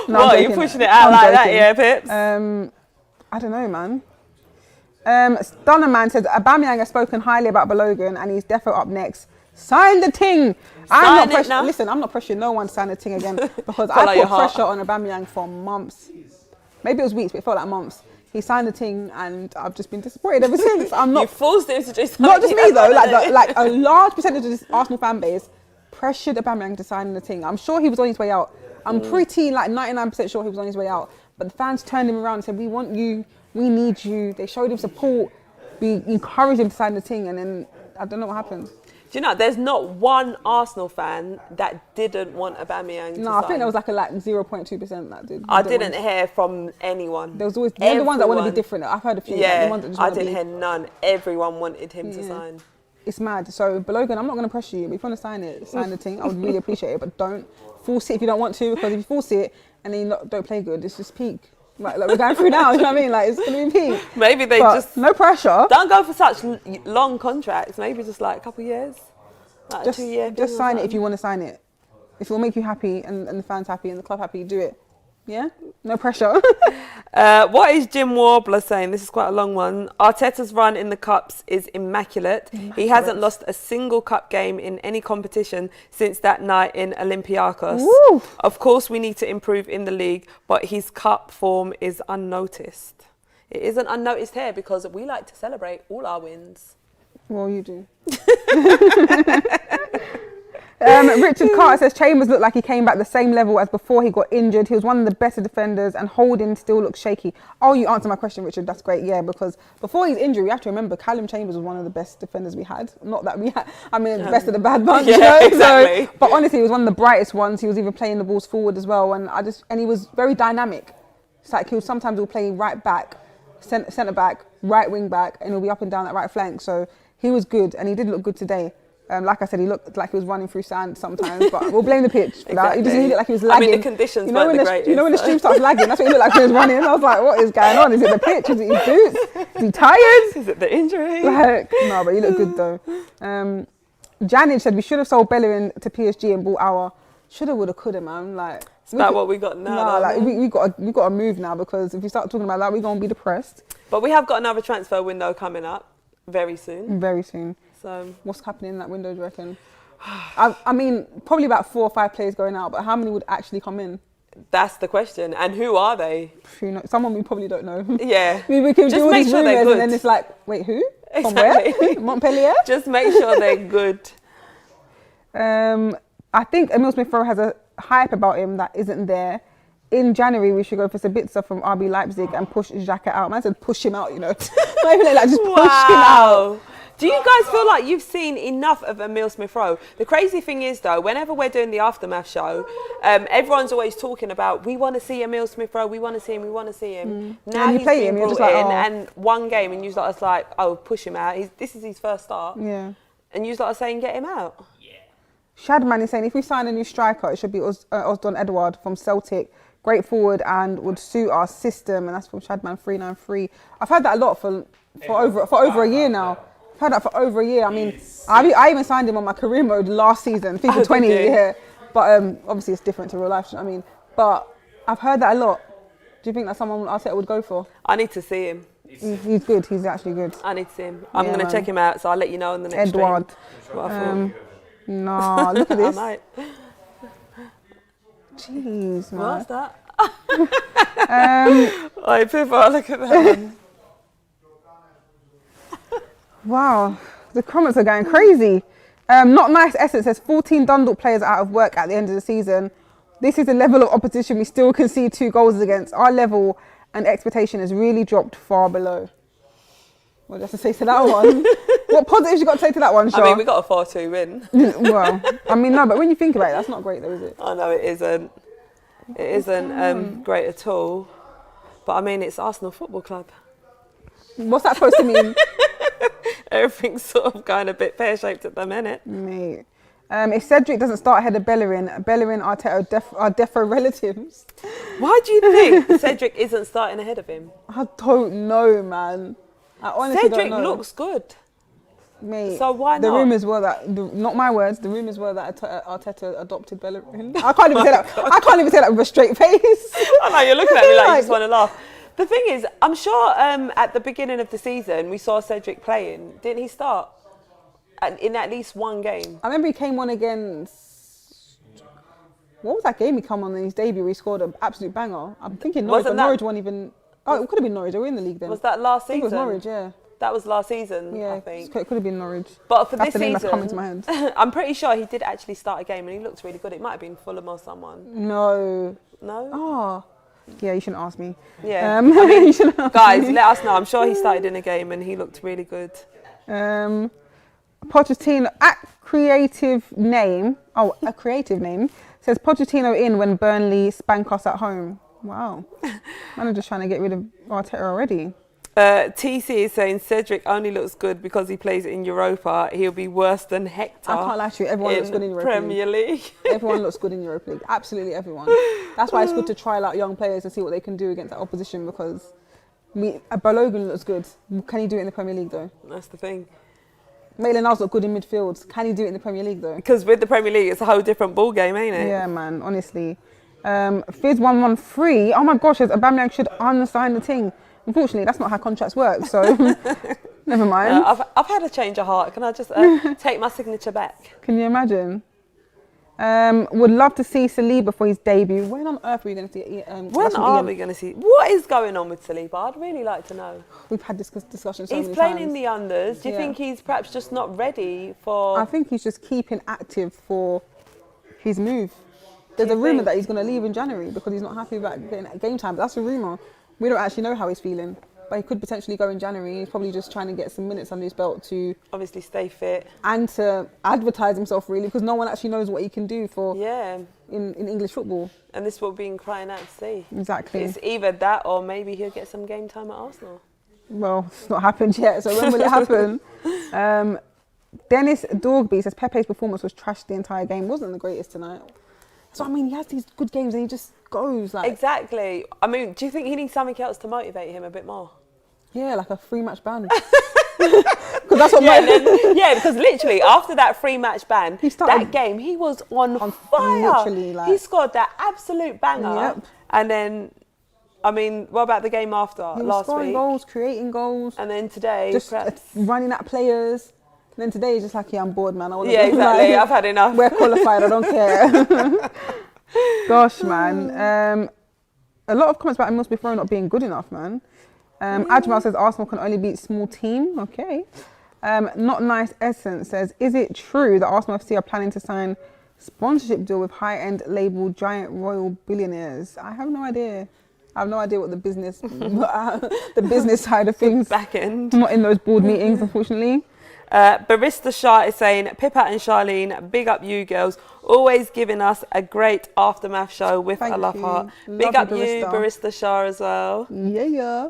No, what, are you pushing it out like that, yeah, Pips? I don't know, man. Stunner Man says Aubameyang has spoken highly about Balogun and he's defo up next. Sign the ting. Listen, I'm not pressuring no one to sign the ting again because I put pressure on Aubameyang for months. Maybe it was weeks, but it felt like months. He signed the ting and I've just been disappointed ever since. You forced him to do something. Not just me though, like a large percentage of this Arsenal fan base pressured Aubameyang to sign the ting. I'm sure he was on his way out. I'm pretty like 99% sure he was on his way out. But the fans turned him around and said, we want you, we need you. They showed him support. We encouraged him to sign the ting and then I don't know what happened. Do you know, there's not one Arsenal fan that didn't want Aubameyang to sign. I think there was like 0.2% that did. I didn't hear from anyone. There was always the ones that want to be different. I've heard a few. Yeah, the ones that just I didn't hear none. Everyone wanted him to sign. It's mad. So Balogun, I'm not going to pressure you. But if you want to sign the thing, I would really appreciate it. But don't force it if you don't want to, because if you force it and then you don't play good, it's just peak. Like we're going through now, you know what I mean? Like it's going to be peak. Maybe they just... No pressure. Don't go for such long contracts. Maybe just like a couple of years. Like just, 2 years. Just sign it if you want to sign it. If it will make you happy and the fans happy and the club happy, do it. Yeah? No pressure. What is Jim Warbler saying? This is quite a long one. Arteta's run in the Cups is immaculate. He hasn't lost a single Cup game in any competition since that night in Olympiacos. Woo! Of course, we need to improve in the league, but his Cup form is unnoticed. It isn't unnoticed here because we like to celebrate all our wins. Well, you do. Richard Carter says Chambers looked like he came back the same level as before he got injured. He was one of the better defenders and Holding still looks shaky. Oh, you answered my question, Richard. That's great. Yeah, because before his injury, we have to remember Callum Chambers was one of the best defenders we had. Not that we had, I mean, the best of the bad bunch. Yeah, you know? exactly. So, but honestly, he was one of the brightest ones. He was even playing the balls forward as well. And he was very dynamic. It's like sometimes he'll play right back, centre back, right wing back, and he'll be up and down that right flank. So he was good, and he did look good today. Like I said, he looked like he was running through sand sometimes, but we'll blame the pitch for that. He just looked like he was lagging. I mean, the conditions weren't the greatest. You know when the stream starts lagging, that's what he looked like he was running. I was like, what is going on? Is it the pitch? Is it his boots? Is he tired? Is it the injury? Like, no, but he looked good though. Janet said we should have sold Bellerin to PSG and bought our. Shoulda, woulda, coulda, man. Like, it's about what we got now. No, like we got to move now, because if we start talking about that, we're gonna be depressed. But we have got another transfer window coming up very soon. Very soon. So what's happening in that window, do you reckon? I mean, probably about 4 or 5 players going out, but how many would actually come in? That's the question. And who are they? Who knows? Someone we probably don't know. Yeah. I mean, we can just do all make these sure rumours they're good. and then it's like, wait, who? Exactly. From where? Montpellier? Just make sure they're good. I think Emile Smith-Rowe has a hype about him that isn't there. In January, we should go for Sabitzer from RB Leipzig and push Xhaka out. Man said push him out, you know. Not even like just push him out. Do you guys feel like you've seen enough of Emile Smith-Rowe? The crazy thing is, though, whenever we're doing the Aftermath show, everyone's always talking about, we want to see Emile Smith-Rowe, we want to see him, we want to see him. Now he's been brought in, and one game, and you lot are like, oh, push him out. This is his first start. Yeah. And you lot are saying, get him out. Yeah. Shadman is saying, if we sign a new striker, it should be Osdon Edouard from Celtic. Great forward and would suit our system. And that's from Shadman 393. I've heard that a lot for over a year now. I've heard that for over a year. I mean, I even signed him on my career mode last season, FIFA 20. Yeah. But obviously it's different to real life. I mean, but I've heard that a lot. Do you think that's someone Arteta would go for? I need to see him. He's good. He's actually good. I need to see him. I'm going to check him out, so I'll let you know in the next Edouard. stream what I thought. No, look at this. I might. Jeez, man. What's that? Oh, Pippa, look at that one. Wow, the comments are going crazy. Not Nice Essence says 14 Dundalk players out of work at the end of the season. This is the level of opposition we still concede 2 goals against. Our level and expectation has really dropped far below. What do you have to say to that one? What positives you got to say to that one, Shaw? I mean, we got a 4-2 win. Well, I mean, no, but when you think about it, that's not great though, is it? I know it isn't. It isn't great at all. But I mean, it's Arsenal Football Club. What's that supposed to mean? Everything's sort of going a bit pear-shaped at the minute. Mate. If Cedric doesn't start ahead of Bellerin and Arteta are defo relatives. Why do you think Cedric isn't starting ahead of him? I don't know, man. I honestly Cedric don't know. looks good. Mate, so why not? The rumours were that, not my words, the rumours were that Arteta adopted Bellerin. I can't even say that. I can't even say that with a straight face. I know, you're looking at me like you just want to laugh. The thing is, I'm sure at the beginning of the season, we saw Cedric playing. Didn't he start in at least one game? I remember he came on against... What was that game he came on in his debut? He scored an absolute banger. I'm thinking Norwich, but Norwich won't even... Oh, it could have been Norwich. They were in the league then. Was that last season? I think it was Norwich, yeah. That was last season, yeah, I think. It could have been Norwich. But for that's this the name season, that's coming to my head. I'm pretty sure he did actually start a game and he looked really good. It might have been Fulham or someone. No. No? Oh. Yeah, you shouldn't ask me. Yeah. I mean, guys, let us know. I'm sure he started in a game and he looked really good. Pochettino, a creative name, says Pochettino in when Burnley spank us at home. Wow. I'm just trying to get rid of Arteta already. TC is saying Cedric only looks good because he plays in Europa. He'll be worse than Hector. I can't lie to you. Everyone looks good in Europa Premier League. Everyone looks good in Europa League. Absolutely everyone. That's why it's good to trial out young players and see what they can do against the opposition, because Balogun looks good. Can he do it in the Premier League though? That's the thing. Maitland-Niles look good in midfield. Can he do it in the Premier League though? Because with the Premier League, it's a whole different ball game, ain't it? Yeah, man. Honestly. Fizz113. Oh my gosh, Aubameyang should unsign the thing. Unfortunately, that's not how contracts work, so never mind. I've had a change of heart. Can I just take my signature back? Can you imagine? Would love to see Saliba for his debut. When on earth are we going to see? When are we going to see? What is going on with Saliba? I'd really like to know. We've had this discussion so many times. He's playing in the unders. Do you think he's perhaps just not ready for... I think he's just keeping active for his move. There's a rumour that he's going to leave in January because he's not happy about getting game time. But that's a rumour. We don't actually know how he's feeling. but he could potentially go in January. He's probably just trying to get some minutes under his belt to obviously stay fit and to advertise himself really, because no one actually knows what he can do for in English football. And this is what we've been crying out to see. Exactly. It's either that or maybe he'll get some game time at Arsenal. Well, it's not happened yet, so when will it happen? Dennis Dorgby says Pepe's performance was trashed the entire game. Wasn't the greatest tonight. So I mean, he has these good games and he just goes like. Exactly. I mean, do you think he needs something else to motivate him a bit more? Yeah, like a 3-match ban. Because that's what because literally after that 3-match ban, that game he was on fire. Literally, like, he scored that absolute banger. Yep. And then, I mean, what about the game after he was last scoring week? goals, creating goals, and then today, just perhaps running at players. And then today, he's just like, yeah, I'm bored, man. I want to exactly. I've had enough. We're qualified. I don't care. Gosh, man. A lot of comments about Emile Smith Rowe not being good enough, man. Ajmal says Arsenal can only beat small team. Okay. Not Nice Essence says, is it true that Arsenal FC are planning to sign sponsorship deal with high-end label giant royal billionaires? I have no idea. I have no idea what the business, the business side of things. Back end. I'm not in those board meetings, unfortunately. Barista Shah is saying, Pippa and Charlene, big up you girls, always giving us a great aftermath show with a love heart. Big up you, Barista Shah, as well. Yeah.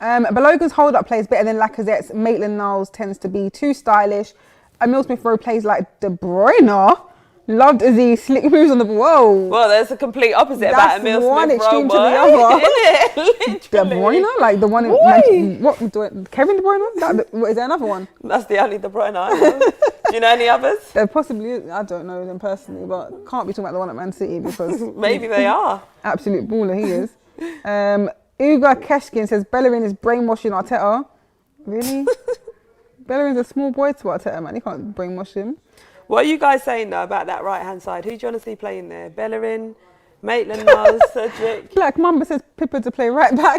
Balogun's hold-up plays better than Lacazette's. Maitland-Niles tends to be too stylish. Emile Smith Rowe plays like De Bruyne. Loved Aziz, slick moves on the ball. Well, there's a complete opposite about Emile Smith Rowe. One extreme to the other. De Bruyne, like the one in Kevin De Bruyne? Is there another one? That's the only De Bruyne I know. Do you know any others? There possibly is. I don't know them personally, but can't be talking about the one at Man City because maybe they are. Absolute baller he is. Uga Keshkin says Bellerin is brainwashing Arteta. Really? Bellerin's a small boy to Arteta, man. He can't brainwash him. What are you guys saying though about that right-hand side? Who do you want to see playing there? Bellerin, Maitland-Niles, Cedric? Like Mamba says Pippa to play right back.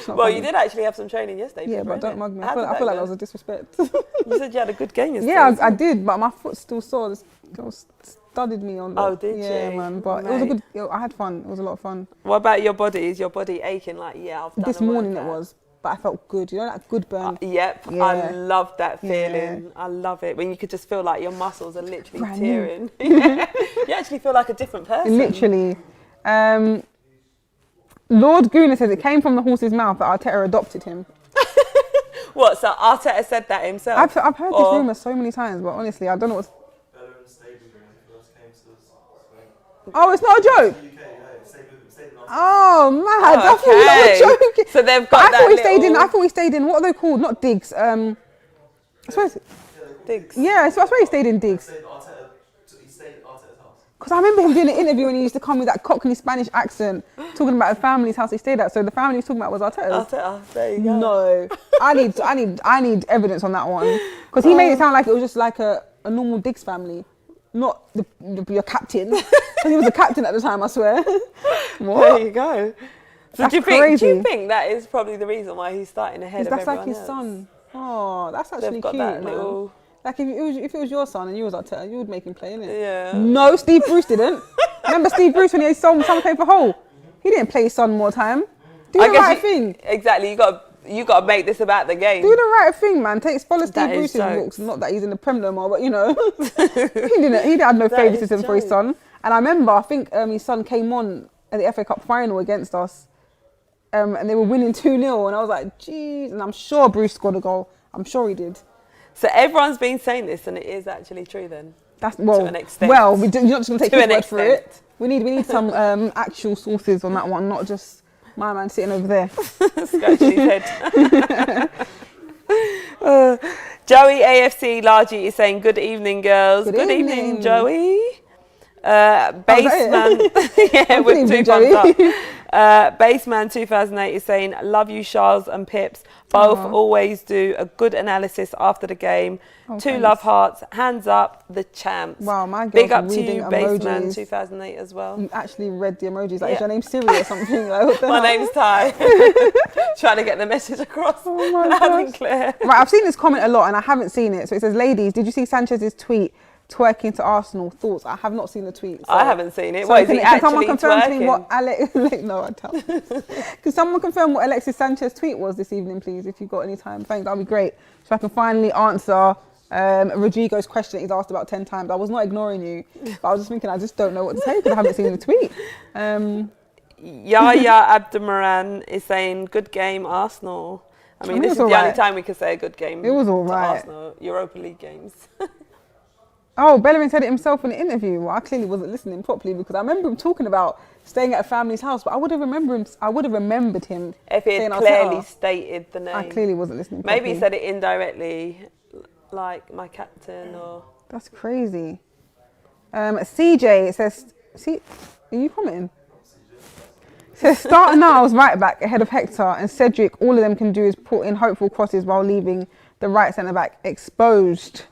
Well, funny. You did actually have some training yesterday. Yeah, but don't mug me. I feel like that was a disrespect. You said you had a good game yesterday. Yeah, I did, but my foot still sore. This girl studied me on the... Oh, did yeah, you? man. But it was a good... I had fun. It was a lot of fun. What about your body? Is your body aching like, I've done this morning it was. But I felt good. You know that good burn? Yep. Yeah. I love that feeling. Yeah. I love it. When you could just feel like your muscles are literally brand tearing. You actually feel like a different person. Literally. Lord Guna says it came from the horse's mouth that Arteta adopted him. What? So Arteta said that himself? I've heard this rumour so many times, but honestly, I don't know what's... Oh, it's not a joke? Oh, mad. I thought we were joking. So they've got I thought he stayed in, what are they called? Not digs. I suppose... Digs. Yeah, so I swear he stayed in digs. Because I remember him doing an interview and he used to come with that Cockney Spanish accent, talking about the family's house he stayed at. So the family he was talking about was Arteta's. Arteta, there you go. No, I need evidence on that one. Because he made it sound like it was just like a normal digs family, not your captain. He was a captain at the time, I swear. There you go. So do you think that is probably the reason why he's starting ahead of everyone else? That's like his son. Oh, that's actually got cute, that man. little... Like if it was your son and you was Arteta, you would make him play, innit? Yeah. No, Steve Bruce didn't. Remember Steve Bruce when he sold Summer Play for Hull? He didn't play his son more time. Do the right thing. Exactly. You got to make this about the game. Do the right thing, man. Follow Steve Bruce's looks. Not that he's in the Prem no more, but you know, he had no favouritism for his son. And I remember, I think his son came on at the FA Cup final against us, and they were winning 2-0, and I was like, geez. And I'm sure Bruce scored a goal. I'm sure he did. So everyone's been saying this, and it is actually true then. To an extent. Well, you're not just going to take his word for it. We need some actual sources on that one, not just my man sitting over there. Scratching his head. Joey AFC Largy is saying, good evening, girls. Good evening, Joey. Baseman, yeah, with 2 thumbs up. Baseman 2008 is saying, love you, Charles and Pips. Both always do a good analysis after the game. 2 love hearts, hands up, the champs. Wow, my girl's big up to you, emojis. Baseman 2008 as well. You actually read the emojis. Like, is your name Siri or something? Like, what the My hell? name's Ty. Trying to get the message across. Loud and clear. Right, I've seen this comment a lot and I haven't seen it. So it says, ladies, did you see Sanchez's tweet twerking to Arsenal. Thoughts? I have not seen the tweet. So. I haven't seen it. So What, is he can someone actually confirm to me twerking? what Alex? No, I don't. Can someone confirm what Alexis Sanchez's tweet was this evening, please? If you've got any time, thanks. That'd be great. So I can finally answer Rodrigo's question that he's asked about 10 times. I was not ignoring you, but I was just thinking I just don't know what to say because I haven't seen the tweet. Yaya Abdurrahman is saying, good game, Arsenal. I mean, this is the only time we can say a good game. It was all to right. Arsenal, Europa League games. Oh, Bellerin said it himself in the interview. Well, I clearly wasn't listening properly because I remember him talking about staying at a family's house, but I would have remembered him. If he had clearly stated the name. I clearly wasn't listening properly. properly. He said it indirectly, like my captain or... That's crazy. CJ says... See, are you commenting? Says start Niles right back ahead of Hector and Cedric. All of them can do is put in hopeful crosses while leaving the right centre back exposed.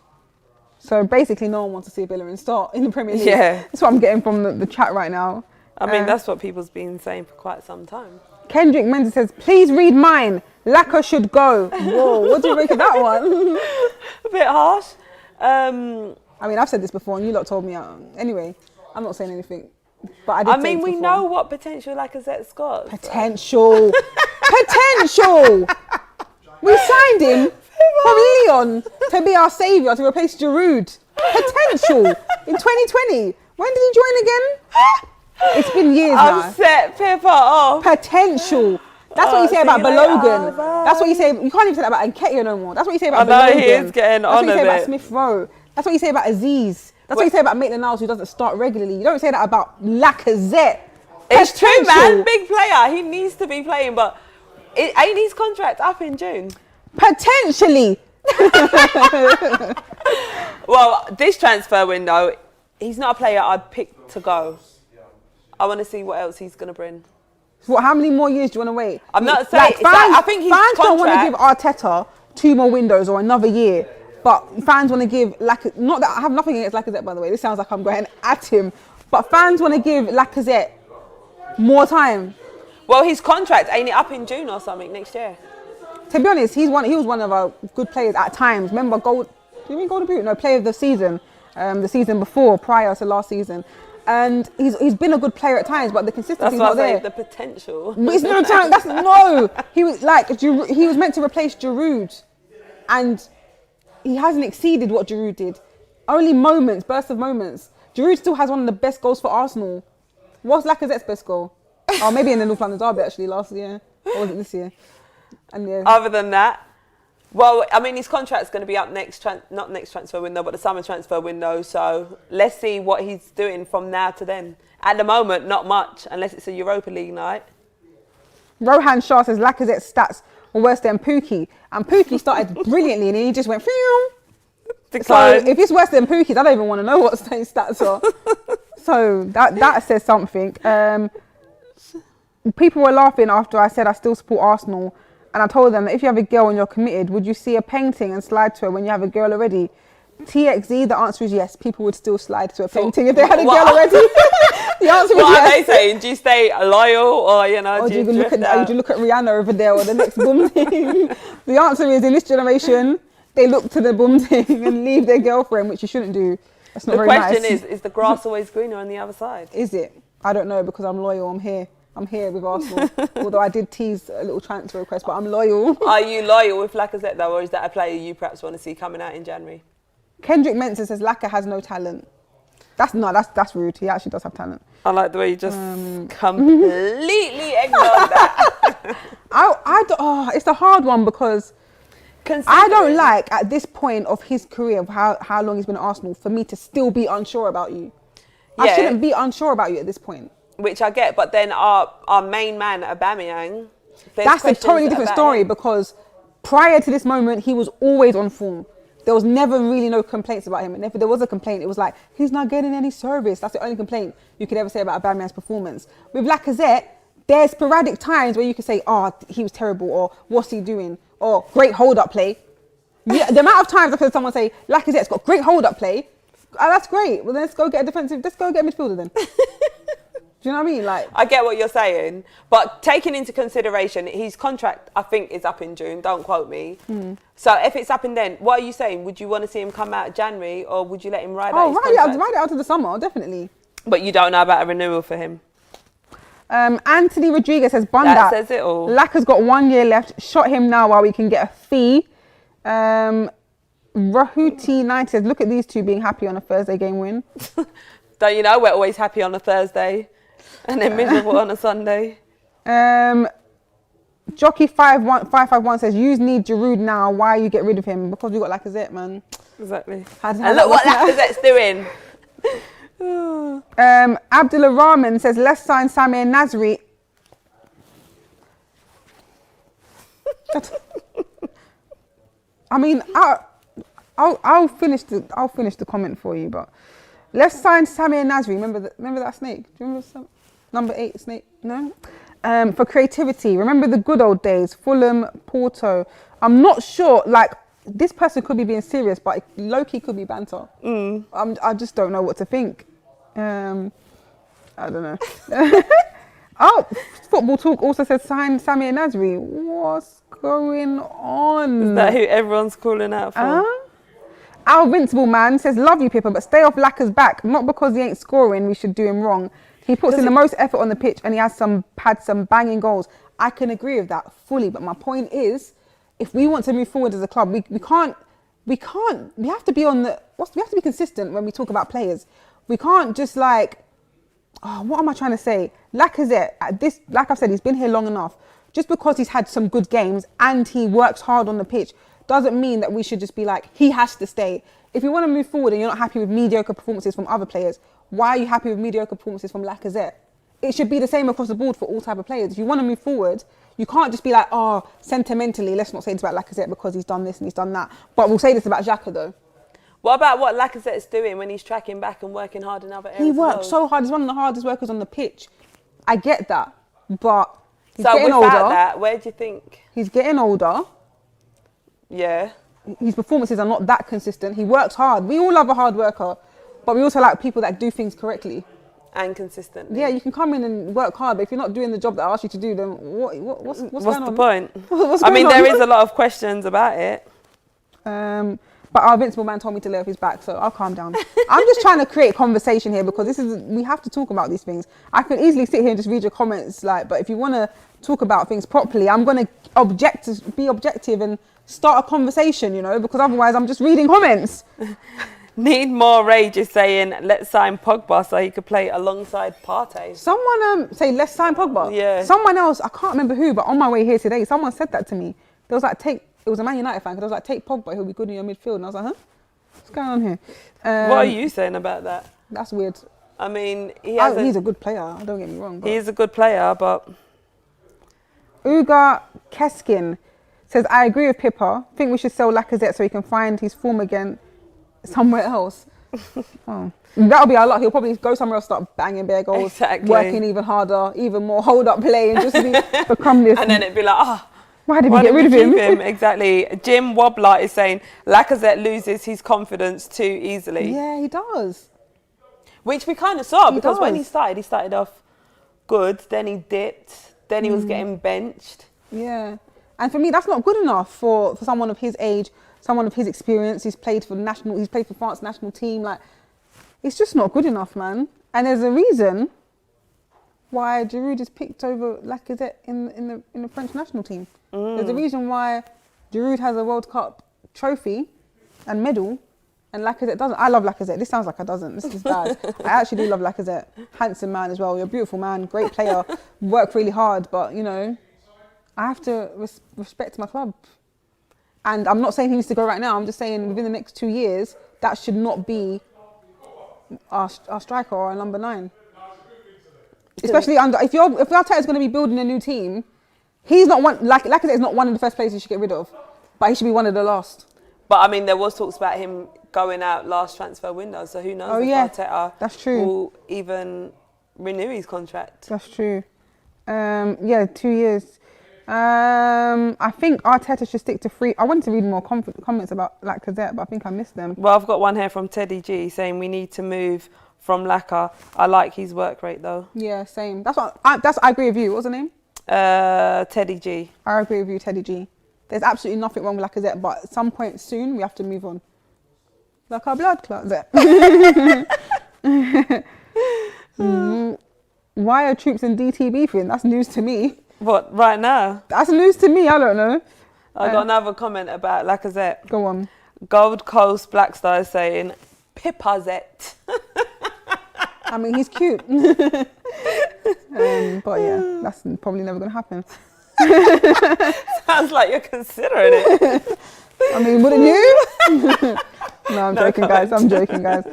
So basically, no one wants to see Bellerin start in the Premier League. Yeah, that's what I'm getting from the chat right now. I mean, that's what people's been saying for quite some time. Kendrick Mendes says, "Please read mine. Lacazette should go." Whoa, what do you make of that one? A bit harsh. I mean, I've said this before, and you lot told me. Anyway, I'm not saying anything. But I mean, we know what potential Lacazette's got. Potential. Potential. We signed him from Lyon to be our saviour, to replace Giroud. Potential. In 2020. When did he join again? It's been years now. I've set Pippa off. Potential. That's what you say about Balogun. That's what you say. You can't even say that about Nketiah no more. That's what you say about Balogun. I know, he is getting on a bit. That's what you say about Smith Rowe. That's what you say about Aziz. That's what you say about Maitland-Niles, who doesn't start regularly. You don't say that about Lacazette. It's true, man. Big player. He needs to be playing, but ain't his contract up in June? Potentially. Well, this transfer window, he's not a player I'd pick to go. I want to see what else he's going to bring. What? How many more years do you want to wait? I'm not saying. I think his fans don't want to contract. give Arteta 2 more windows or another year. But fans want to give not that I have nothing against Lacazette, by the way. This sounds like I'm going at him. But fans want to give Lacazette more time. Well, his contract ain't it up in June or something next year? To be honest, he was one of our good players at times. Remember, did you mean Golden Boot? No, player of the season before, prior to last season. And he's been a good player at times, but the consistency's not there. The potential. But it's not time. He was he was meant to replace Giroud, and he hasn't exceeded what Giroud did. Only moments, bursts of moments. Giroud still has one of the best goals for Arsenal. What's Lacazette's best goal? Oh, maybe in the North London derby actually last year, or was it this year? And yeah. Other than that, well, I mean, his contract's going to be up not next transfer window, but the summer transfer window. So let's see what he's doing from now to then. At the moment, not much, unless it's a Europa League night. Rohan Shah says Lacazette's stats were worse than Pookie. And Pookie started brilliantly and he just went, phew. So if it's worse than Pookie's, I don't even want to know what his stats are. So that says something. People were laughing after I said I still support Arsenal. And I told them that if you have a girl and you're committed, would you see a painting and slide to her when you have a girl already? TXZ, the answer is yes. People would still slide to a painting if they had a girl already. The answer is yes. What are they saying? Do you stay loyal or, do you look at Rihanna over there or the next boom thing? The answer is in this generation, they look to the boom thing and leave their girlfriend, which you shouldn't do. That's not very nice. The question is the grass always greener on the other side? Is it? I don't know because I'm loyal. I'm here with Arsenal. Although I did tease a little transfer request, but I'm loyal. Are you loyal with Lacazette though, or is that a player you perhaps want to see coming out in January? Kendrick Mensa says Lacazette has no talent. That's rude. He actually does have talent. I like the way you just completely ignored that. It's a hard one because I don't like at this point of his career, of how long he's been at Arsenal, for me to still be unsure about you. Yeah. I shouldn't be unsure about you at this point. Which I get, but then our main man, Aubameyang, that's a totally different story because prior to this moment, he was always on form. There was never really no complaints about him. And if there was a complaint, it was like, he's not getting any service. That's the only complaint you could ever say about Aubameyang's performance. With Lacazette, there's sporadic times where you could say, he was terrible, or what's he doing, or great hold-up play. Yeah, the amount of times I've heard someone say, Lacazette's got great hold-up play, that's great. Well, let's go get a midfielder then. Do you know what I mean? Like, I get what you're saying, but taking into consideration his contract, I think is up in June. Don't quote me. So if it's up in then, what are you saying? Would you want to see him come out January, or would you let him ride out his contract? Ride it out to the summer, definitely. But you don't know about a renewal for him. Anthony Rodriguez says, "Bunda, That says it all. Lacazzette's got 1 year left. Shot him now while we can get a fee." Rahuti90 says, "Look at these two being happy on a Thursday game win." Don't you know we're always happy on a Thursday and then miserable on a Sunday? Jockey 551 says, "You need Giroud now. Why you get rid of him? Because we got Lacazette, man." Exactly. And look what Lacazette's doing. Abdullah Rahman says, "Let's sign Samir Nasri." I mean, I'll finish the comment for you, but let's sign Samir Nasri. Remember that snake? Do you remember number 8 snake? No. For creativity, remember the good old days. Fulham, Porto. I'm not sure. Like, this person could be being serious, but low-key could be banter. I just don't know what to think. I don't know. Oh, Football Talk also said sign Samir Nasri. What's going on? Is that who everyone's calling out for? Our Invincible Man says, "Love you, Pippa, but stay off Lacazzette's back. Not because he ain't scoring, we should do him wrong. He puts in the most effort on the pitch, and he had some banging goals." I can agree with that fully, but my point is, if we want to move forward as a club, we have to be we have to be consistent when we talk about players. We can't just what am I trying to say? Lacazette, like I've said, he's been here long enough. Just because he's had some good games and he works hard on the pitch doesn't mean that we should just be like, he has to stay. If you want to move forward and you're not happy with mediocre performances from other players, why are you happy with mediocre performances from Lacazette? It should be the same across the board for all type of players. If you want to move forward, you can't just be like, oh, sentimentally, let's not say this about Lacazette because he's done this and he's done that. But we'll say this about Xhaka though. What about what Lacazette's doing when he's tracking back and working hard in other areas? He works so hard. He's one of the hardest workers on the pitch. I get that, but he's so getting without older. that, where do you think? He's getting older. Yeah. His performances are not that consistent. He works hard. We all love a hard worker, but we also like people that do things correctly. And consistently. Yeah, you can come in and work hard, but if you're not doing the job that I asked you to do, then what's going on? The point? What's I mean, going on? there is a lot of questions about it. But our Invincible Man told me to lay off his back, so I'll calm down. I'm just trying to create conversation here because we have to talk about these things. I can easily sit here and just read your comments, but if you want to talk about things properly, I'm going to be objective and start a conversation, because otherwise I'm just reading comments. Need More Rage is saying, let's sign Pogba so he could play alongside Partey. Someone say, let's sign Pogba. Yeah. Someone else, I can't remember who, but on my way here today, someone said that to me. They was like, it was a Man United fan, because I was like, take Pogba, he'll be good in your midfield. And I was like, huh? What's going on here? What are you saying about that? That's weird. I mean, he's a good player, don't get me wrong. He is a good player, but... Uga Keskin says, I agree with Pippa. Think we should sell Lacazette so he can find his form again somewhere else. Oh. That'll be our luck. He'll probably go somewhere else, start banging bare goals, working even harder, even more hold-up play, and just become this. And then it'd be like, why did we get rid of him? Exactly. Jim Wobbler is saying Lacazette loses his confidence too easily. Yeah, he does. Which we kind of saw because when he started off good, then he dipped, then he was getting benched. Yeah. And for me, that's not good enough for someone of his age, someone of his experience. He's played for France national team. It's just not good enough, man. And there's a reason why Giroud is picked over Lacazette in the French national team. There's a reason why Giroud has a World Cup trophy and medal and Lacazette doesn't. I love Lacazette. This sounds like I doesn't. This is bad. I actually do love Lacazette. Handsome man as well. You're a beautiful man, great player, work really hard, but I have to respect my club. And I'm not saying he needs to go right now. I'm just saying within the next 2 years, that should not be our striker or our number 9. Especially if Arteta is going to be building a new team, he's not one. Lacazette is not one of the first players you should get rid of, but he should be one of the last. But I mean, there was talks about him going out last transfer window, so who knows if Arteta that's true. will even renew his contract. That's true. 2 years. I think Arteta should stick to 3. I wanted to read more comments about Lacazette, but I think I missed them. Well, I've got one here from Teddy G saying we need to move from Laka. I like his work rate though. Yeah, same. I agree with you. What's the name? Teddy G. I agree with you, Teddy G. There's absolutely nothing wrong with Lacazette, but at some point soon we have to move on. Like our blood clot. Why are troops in DT beefing? That's news to me. What, right now? That's news to me. I don't know. I got another comment about Lacazette. Go on. Gold Coast Black Star is saying Pipazette. I mean, he's cute. But yeah, that's probably never going to happen. Sounds like you're considering it. I mean, wouldn't you? No, I'm joking, guys.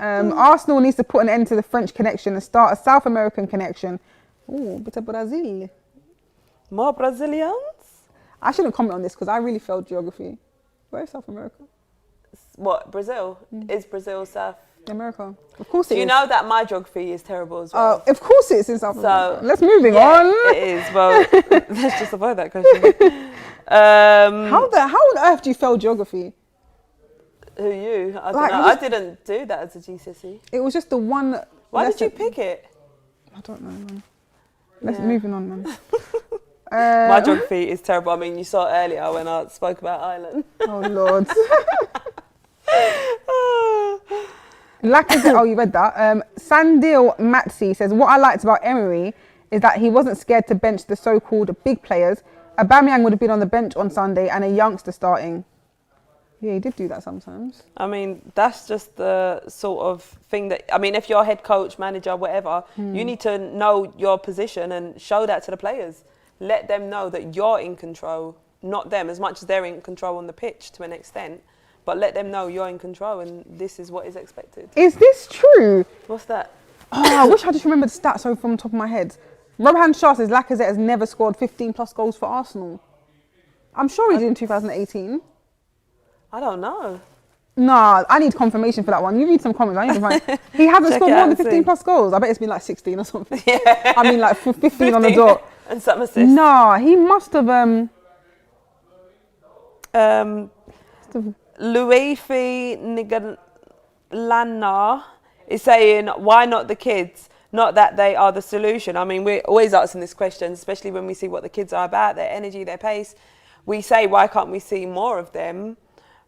Arsenal needs to put an end to the French connection and start a South American connection. Oh, bit of Brazil. More Brazilians? I shouldn't comment on this because I really failed geography. Where is South America? What, Brazil? Is Brazil South America? Of course it is. Do you know that my geography is terrible as well? Of course it's in South America. Let's moving on. It is. Well, let's just avoid that question. How on earth do you fail geography? Who you? I don't know. I didn't do that as a GCSE. It was just the one. Why did you pick it? I don't know, man. Let's moving on, man. My geography is terrible. I mean, you saw earlier when I spoke about Ireland. Oh Lord. Lacazette, oh, you read that. Sandil Matsi says, what I liked about Emery is that he wasn't scared to bench the so-called big players. Aubameyang would have been on the bench on Sunday and a youngster starting. Yeah, he did do that sometimes. I mean, that's just the sort of thing that, I mean, if you're head coach, manager, whatever, you need to know your position and show that to the players. Let them know that you're in control, not them, as much as they're in control on the pitch to an extent. But let them know you're in control and this is what is expected. Is this true? What's that? Oh, I wish I just remembered the stats from the top of my head. Rohan Shah says Lacazette has never scored 15 plus goals for Arsenal. I'm sure he did in 2018. I don't know. Nah, I need confirmation for that one. You read some comments. I need to find. He hasn't scored more than 15 plus goals. I bet it's been like 16 or something. Yeah. I mean, like 15 on the dot. And some assists. Nah, he must have. Luifi Nigalana is saying, why not the kids? Not that they are the solution. I mean, we're always asking this question, especially when we see what the kids are about, their energy, their pace. We say, why can't we see more of them?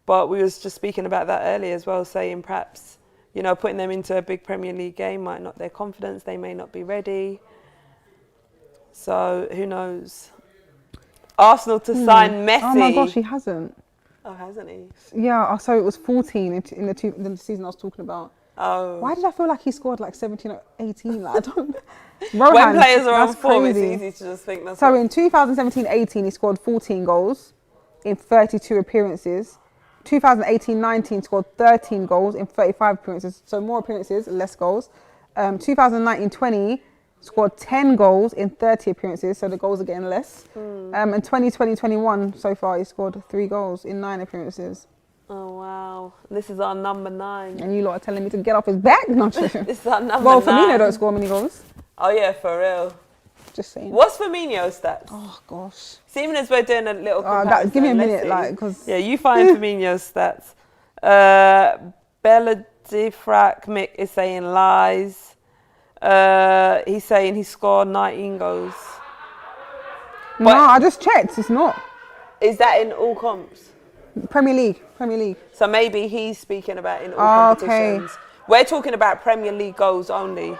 But we was just speaking about that earlier as well, saying perhaps, you know, putting them into a big Premier League game might knock their confidence. They may not be ready. So who knows? Arsenal to sign Messi. Oh my gosh, he hasn't. Oh, hasn't he? Yeah, so it was 14 in the season I was talking about. Oh. Why did I feel like he scored like 17 or 18? Like, I don't know. When players are on form, it's easy to just think that's... So in 2017-18, he scored 14 goals in 32 appearances. 2018-19 scored 13 goals in 35 appearances. So more appearances, less goals. 2019-20 scored 10 goals in 30 appearances. So the goals are getting less. And 2020-21 so far, he scored 3 goals in 9 appearances. Oh, wow. This is our number 9. And you lot are telling me to get off his back? No, this is our number 9. Well, Firmino don't score many goals. Oh, yeah, for real. Just saying. What's Firmino's stats? Oh, gosh. See, even as we're doing a little comparison. Give me a minute, like, because... Yeah, you find Firmino's stats. Bella Diffrac Mick is saying lies. He's saying he scored 19 goals. No, I just checked. It's not. Is that in all comps? Premier League. So maybe he's speaking about in all competitions. Okay. We're talking about Premier League goals only.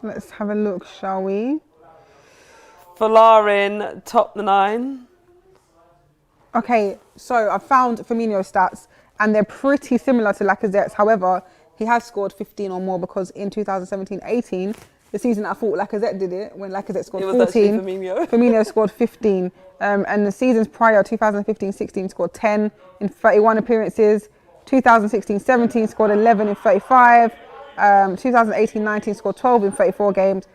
Let's have a look, shall we? Folarin, top 9. Okay, so I found Firmino's stats, and they're pretty similar to Lacazette's. However, he has scored 15 or more because in 2017-18, the season I thought Lacazette did it, when Lacazette scored 14, Firmino scored 15. And the seasons prior, 2015-16, scored 10 in 31 appearances. 2016-17 scored 11 in 35. 2018-19 scored 12 in 34 games.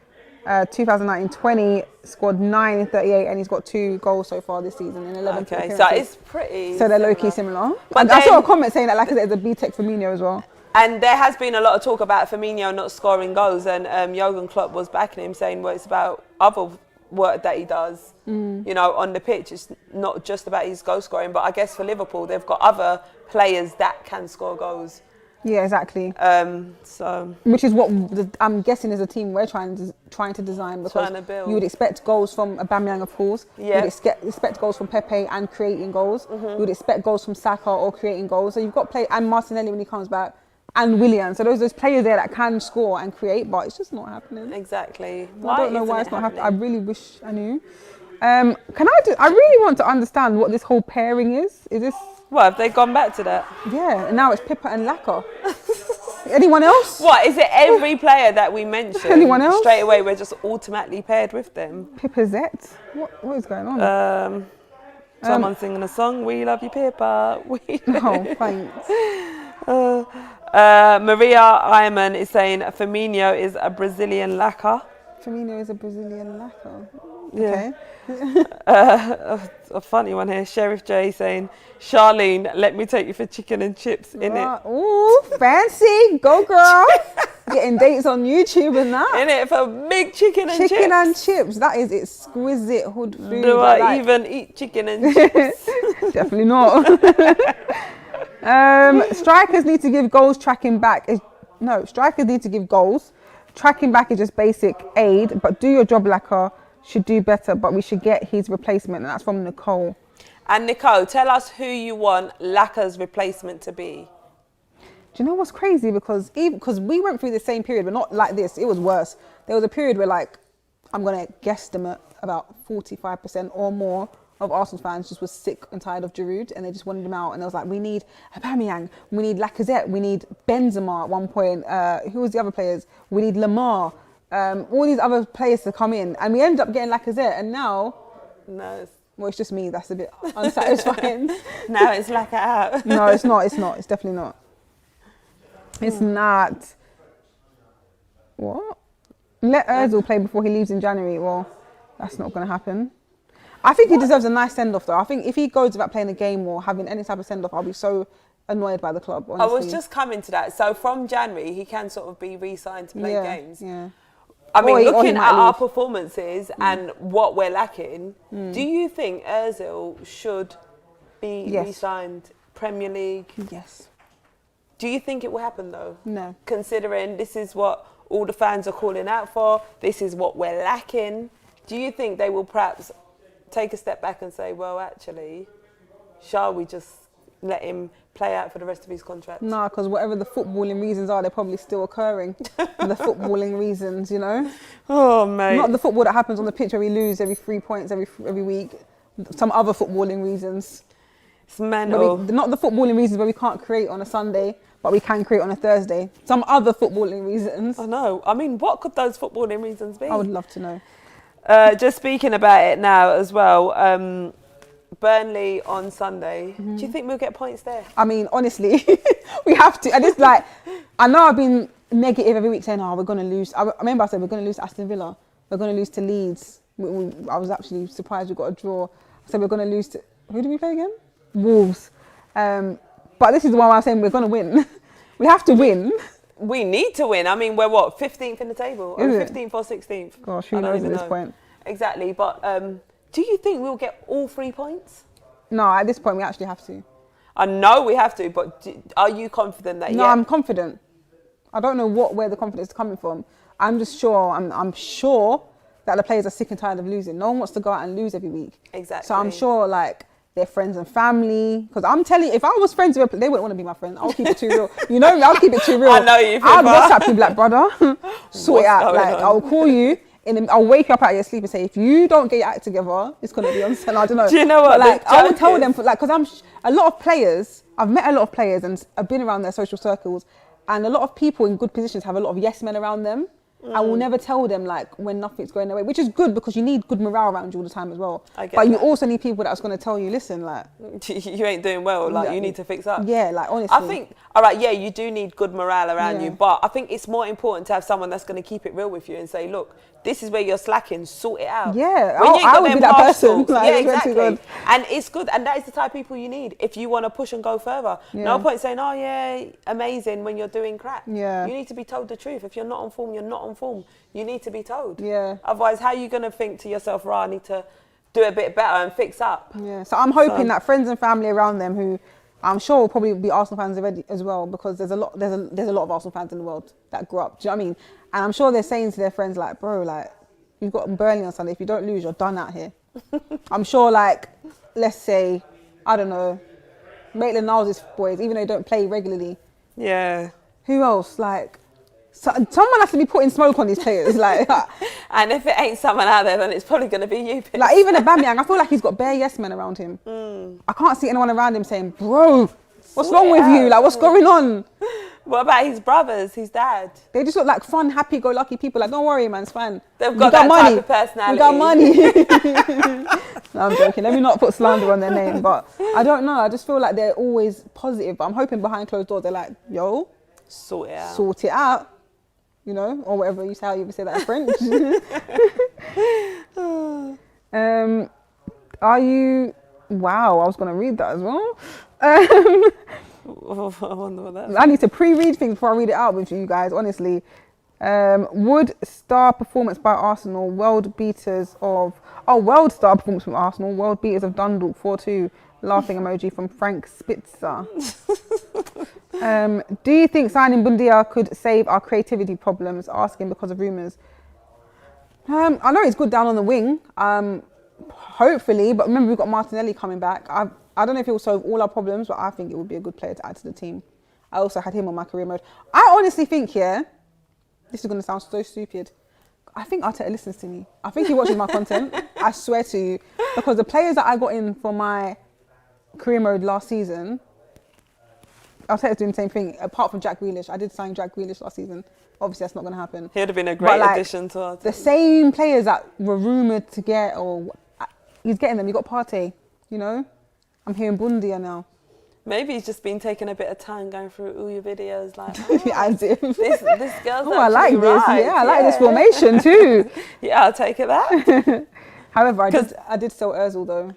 2019-20 scored 9 in 38, and he's got 2 goals so far this season in 11 appearances. So it's pretty So they're low-key similar. But I saw a comment saying that Lacazette is a B-Tech Firmino as well. And there has been a lot of talk about Firmino not scoring goals, and Jurgen Klopp was backing him, saying, well, it's about other work that he does, you know, on the pitch. It's not just about his goal scoring, but I guess for Liverpool, they've got other players that can score goals. Yeah, exactly. So which is what I'm guessing is a team we're trying to design, because you would expect goals from Aubameyang, of course. Yeah. You would expect goals from Pepe and creating goals. You would expect goals from Saka or creating goals. So you've got and Martinelli when he comes back, and Willian. So those players there that can score and create, but it's just not happening. Exactly. I don't know why it's not happening. I really wish I knew. I really want to understand what this whole pairing is. Is this? Well, have they gone back to that? Yeah, and now it's Pippa and Lacazette. Anyone else? What, is it every player that we mention? Anyone else? Straight away, we're just automatically paired with them. Pippa-zette? What is going on? Someone singing a song, we love you, Pippa. Oh, thanks. Maria Iman is saying Firmino is a Brazilian lacquer. Firmino is a Brazilian lacquer. Yeah. Okay. A funny one here. Sheriff J saying, Charlene, let me take you for chicken and chips, innit? Ooh, fancy. Go, girl. Getting dates on YouTube and that. Innit, for big chicken and chips. Chicken and chips. That is exquisite hood food. Do I even eat chicken and chips? Definitely not. Strikers need to give goals tracking back. Strikers need to give goals. Tracking back is just basic aid, but do your job, Lacazette. Should do better, but we should get his replacement, and that's from Nicole. And Nicole, tell us who you want Lacazette's replacement to be. Do you know what's crazy? Because we went through the same period, but not like this. It was worse. There was a period where, like, I'm going to guesstimate about 45% or more of Arsenal fans just was sick and tired of Giroud, and they just wanted him out. And they was like, we need Aubameyang, we need Lacazette, we need Benzema at one point. Who was the other players? We need Lamar. All these other players to come in, and we ended up getting Lacazette, and now it's just me that's a bit unsatisfying. Now it's Lacazette out. No, it's definitely not. It's not. What? Let Ozil play before he leaves in January. Well, that's not going to happen. I think he deserves a nice send-off, though. I think if he goes without playing a game or having any type of send-off, I'll be so annoyed by the club, honestly. I was just coming to that. So from January, he can sort of be re-signed to play games. Yeah. I mean, looking at our performances and what we're lacking, do you think Ozil should be re-signed Premier League? Yes. Do you think it will happen, though? No. Considering this is what all the fans are calling out for, this is what we're lacking, do you think they will perhaps take a step back and say, well, actually, shall we just let him play out for the rest of his contract? No, because whatever the footballing reasons are, they're probably still occurring. The footballing reasons, you know? Oh, mate. Not the football that happens on the pitch where we lose every 3 points every week. Some other footballing reasons. It's mental. Not the footballing reasons where we can't create on a Sunday, but we can create on a Thursday. Some other footballing reasons. I know. I mean, what could those footballing reasons be? I would love to know. Just speaking about it now as well, Burnley on Sunday. Do you think we'll get points there? I mean, honestly, we have to. And it's like, I know I've been negative every week saying, we're going to lose. I remember I said, we're going to lose to Aston Villa. We're going to lose to Leeds. I was actually surprised we got a draw. I said, we're going to lose to, who did we play again? Wolves. But this is the one where I'm saying we're going to win. We have to win. We need to win. I mean, we're what, 15th in the table? Or 15th or 16th? Gosh, who knows at this point? Exactly. But do you think we'll get all 3 points? No, at this point we actually have to. I know we have to, but are you confident that? No, I'm confident. I don't know where the confidence is coming from. I'm just sure. I'm sure that the players are sick and tired of losing. No one wants to go out and lose every week. Exactly. So I'm sure, like, their friends and family. Because I'm telling you, if I was friends with, they wouldn't want to be my friend. I'll keep it too real. You know me, I'll keep it too real. I know you. I'll WhatsApp you, like, brother, sort it out. Like, I'll call you. I'll wake you up out of your sleep and say, if you don't get your act together, it's going to be on sale. I don't know. Do you know what? But, like, I would tell them, because a lot of players, I've met a lot of players and I've been around their social circles, and a lot of people in good positions have a lot of yes men around them. I will never tell them, like, when nothing's going their way, which is good because you need good morale around you all the time as well. But you also need people that's going to tell you, listen, like, you ain't doing well, like, you need to fix up. Yeah, like, honestly. I think, all right, yeah, you do need good morale around you, but I think it's more important to have someone that's going to keep it real with you and say, look, this is where you're slacking, sort it out. Yeah, When you ain't I got would them be that harsh person. thoughts- Like, yeah, it's meant to be exactly. good. And it's good, and that is the type of people you need if you want to push and go further. Yeah. No point saying, oh yeah, amazing when you're doing crap. Yeah. You need to be told the truth. If you're not on form, you're not on form. You need to be told. Yeah. Otherwise, how are you going to think to yourself, right, I need to do a bit better and fix up? Yeah, so I'm hoping that friends and family around them who I'm sure will probably be Arsenal fans already as well, because there's a lot of Arsenal fans in the world that grew up. Do you know what I mean? And I'm sure they're saying to their friends like, bro, like, you've got Burnley on Sunday. If you don't lose, you're done out here. I'm sure, like, let's say, I don't know, Maitland-Niles' boys, even though they don't play regularly. Yeah. Who else? Like, someone has to be putting smoke on these players. Like, And if it ain't someone out there, then it's probably going to be you. Piss. like even Aubameyang, I feel like he's got bare yes men around him. I can't see anyone around him saying, bro, what's wrong with you? Like, what's going on? What about his brothers, his dad? They just look like fun, happy-go-lucky people. Like, don't worry, man, it's fine. They've got that type of personality. We got money. No, I'm joking. Let me not put slander on their name. But I don't know. I just feel like they're always positive. But I'm hoping behind closed doors, they're like, yo, Sort it out. sort it out. You know, or whatever you say, how you say that in French. Are you... Wow, I was going to read that as well. I wonder what that is. I need to pre-read things before I read it out with you guys, honestly. Would star performance by Arsenal, world star performance from Arsenal, world beaters of Dundalk 4-2, laughing emoji from Frank Spitzer. Do you think signing Bundia could save our creativity problems? Asking because of rumours. I know he's good down on the wing, hopefully, but remember we've got Martinelli coming back. I don't know if it will solve all our problems, but I think it would be a good player to add to the team. I also had him on my career mode. I honestly think, this is going to sound so stupid, I think Arteta listens to me. I think he watches my content. I swear to you. Because the players that I got in for my career mode last season, Arteta's doing the same thing, apart from Jack Grealish. I did sign Jack Grealish last season. Obviously, that's not going to happen. He would have been a great addition to our team. The same players that were rumoured to get, or he's getting them. You got Partey, you know? I'm hearing Bundia now. Maybe he's just been taking a bit of time going through all your videos, like, As if. this girl's I like this. right. Yeah, I like this formation too. Yeah, I'll take it that. However, I did sell Ozil though.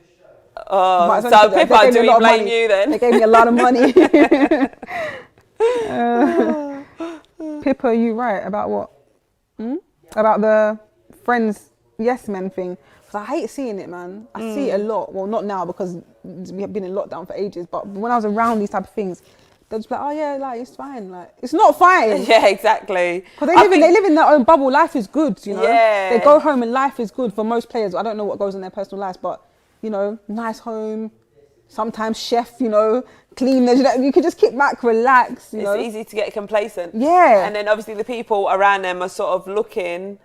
Oh, so Pippa, do we blame you then? They gave me a lot of money. Pippa, you right about what? About the friends yes men thing. Because I hate seeing it, man. I see it a lot. Well, not now because we have been in lockdown for ages. But when I was around these type of things, they're just like, oh yeah, like it's fine. Like it's not fine. Yeah, exactly. Because they live in their own bubble. Life is good, you know. Yeah. They go home and life is good for most players. I don't know what goes in their personal lives, but you know, nice home. Sometimes chef, you know, clean. You can just kick back, relax. You know, it's easy to get complacent. Yeah. And then obviously the people around them are sort of looking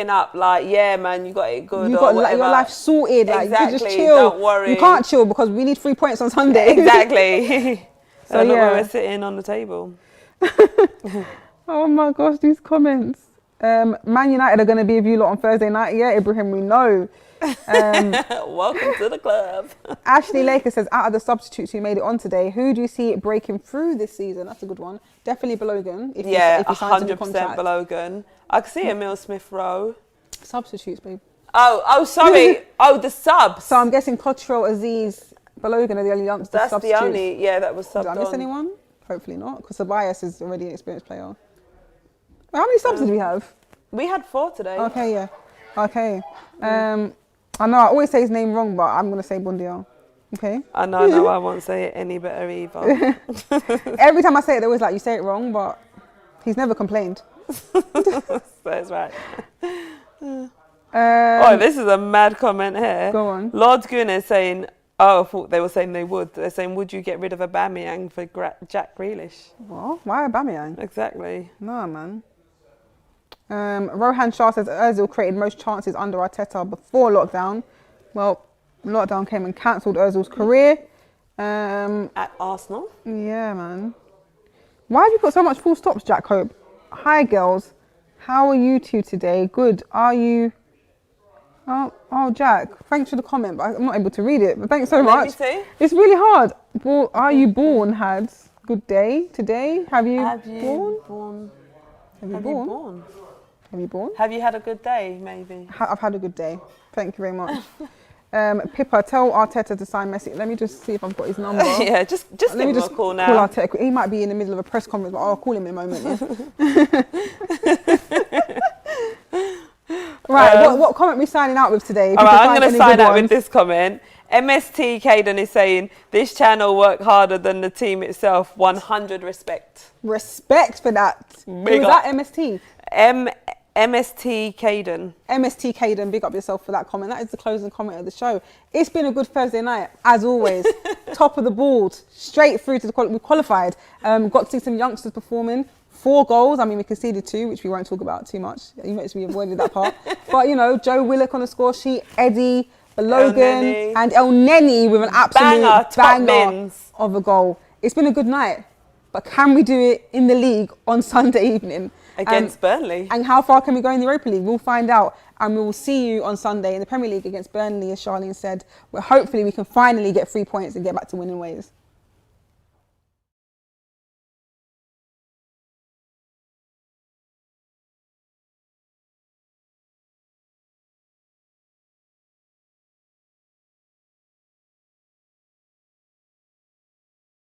up like, yeah, man, you got it good. You or got whatever. your life sorted. Like Exactly. you can just chill. Don't worry. You can't chill because we need 3 points on Sunday. Exactly. So not yeah. when we're sitting on the table. Oh my gosh, these comments. Man United are going to be with you lot on Thursday night. Yeah, Ibrahim, we know. Welcome to the club. Ashley Laker says, out of the substitutes who made it on today, who do you see breaking through this season? That's a good one. Definitely Balogun. If he signs a new 100% contract. Balogun. I can see Emil Smith-Rowe. Substitutes, babe. Oh, sorry. The subs. So I'm guessing Cottrell, Aziz, Balogun are the only youngsters. That's substitutes. the only, that was subbed Did I miss on. anyone? Hopefully not, because Tobias is already an experienced player. How many subs did we have? We had 4 today. Okay, yeah. Okay. I know I always say his name wrong, but I'm going to say Bundia. Okay? I know, I won't say it any better either. Every time I say it, they're always like, you say it wrong, but he's never complained. That's right. This is a mad comment here. Go on. Lord Gunnar saying, I thought they were saying they would. They're saying, would you get rid of Aubameyang for Jack Grealish? What? Why Aubameyang? Exactly. No, man. Rohan Shah says Ozil created most chances under Arteta before lockdown. Well, lockdown came and cancelled Ozil's career. At Arsenal? Yeah, man. Why have you put so much full stops, Jack Hope? Hi, girls. How are you two today? Good. Are you... Oh, Jack, thanks for the comment, but I'm not able to read it. But thanks so much. Let me see. It's really hard. Are you born, Hads? Good day today. Have you born? Have you born? Have you born? Have you had a good day, maybe? I've had a good day. Thank you very much. Pippa, tell Arteta to sign Messi. Let me just see if I've got his number. Yeah, just give him a call now. Call Arteta. He might be in the middle of a press conference, but I'll call him in a moment. Right, what comment are we signing out with today? All right, I'm going to sign out with this comment. MST Caden is saying, this channel worked harder than the team itself. 100 respect. Respect for that. Who was that, MST? MST Caden. MST Caden, big up yourself for that comment. That is the closing comment of the show. It's been a good Thursday night, as always. Top of the board, straight through to the we qualified. Got to see some youngsters performing. 4 goals. I mean, we conceded 2, which we won't talk about too much. You notice we avoided that part. But, you know, Joe Willock on the score sheet, Eddie, Balogun, and El Neni with an absolute banger of a goal. It's been a good night. But can we do it in the league on Sunday evening? Against Burnley. And how far can we go in the Europa League? We'll find out. And we will see you on Sunday in the Premier League against Burnley, as Charlene said, where hopefully we can finally get 3 points and get back to winning ways.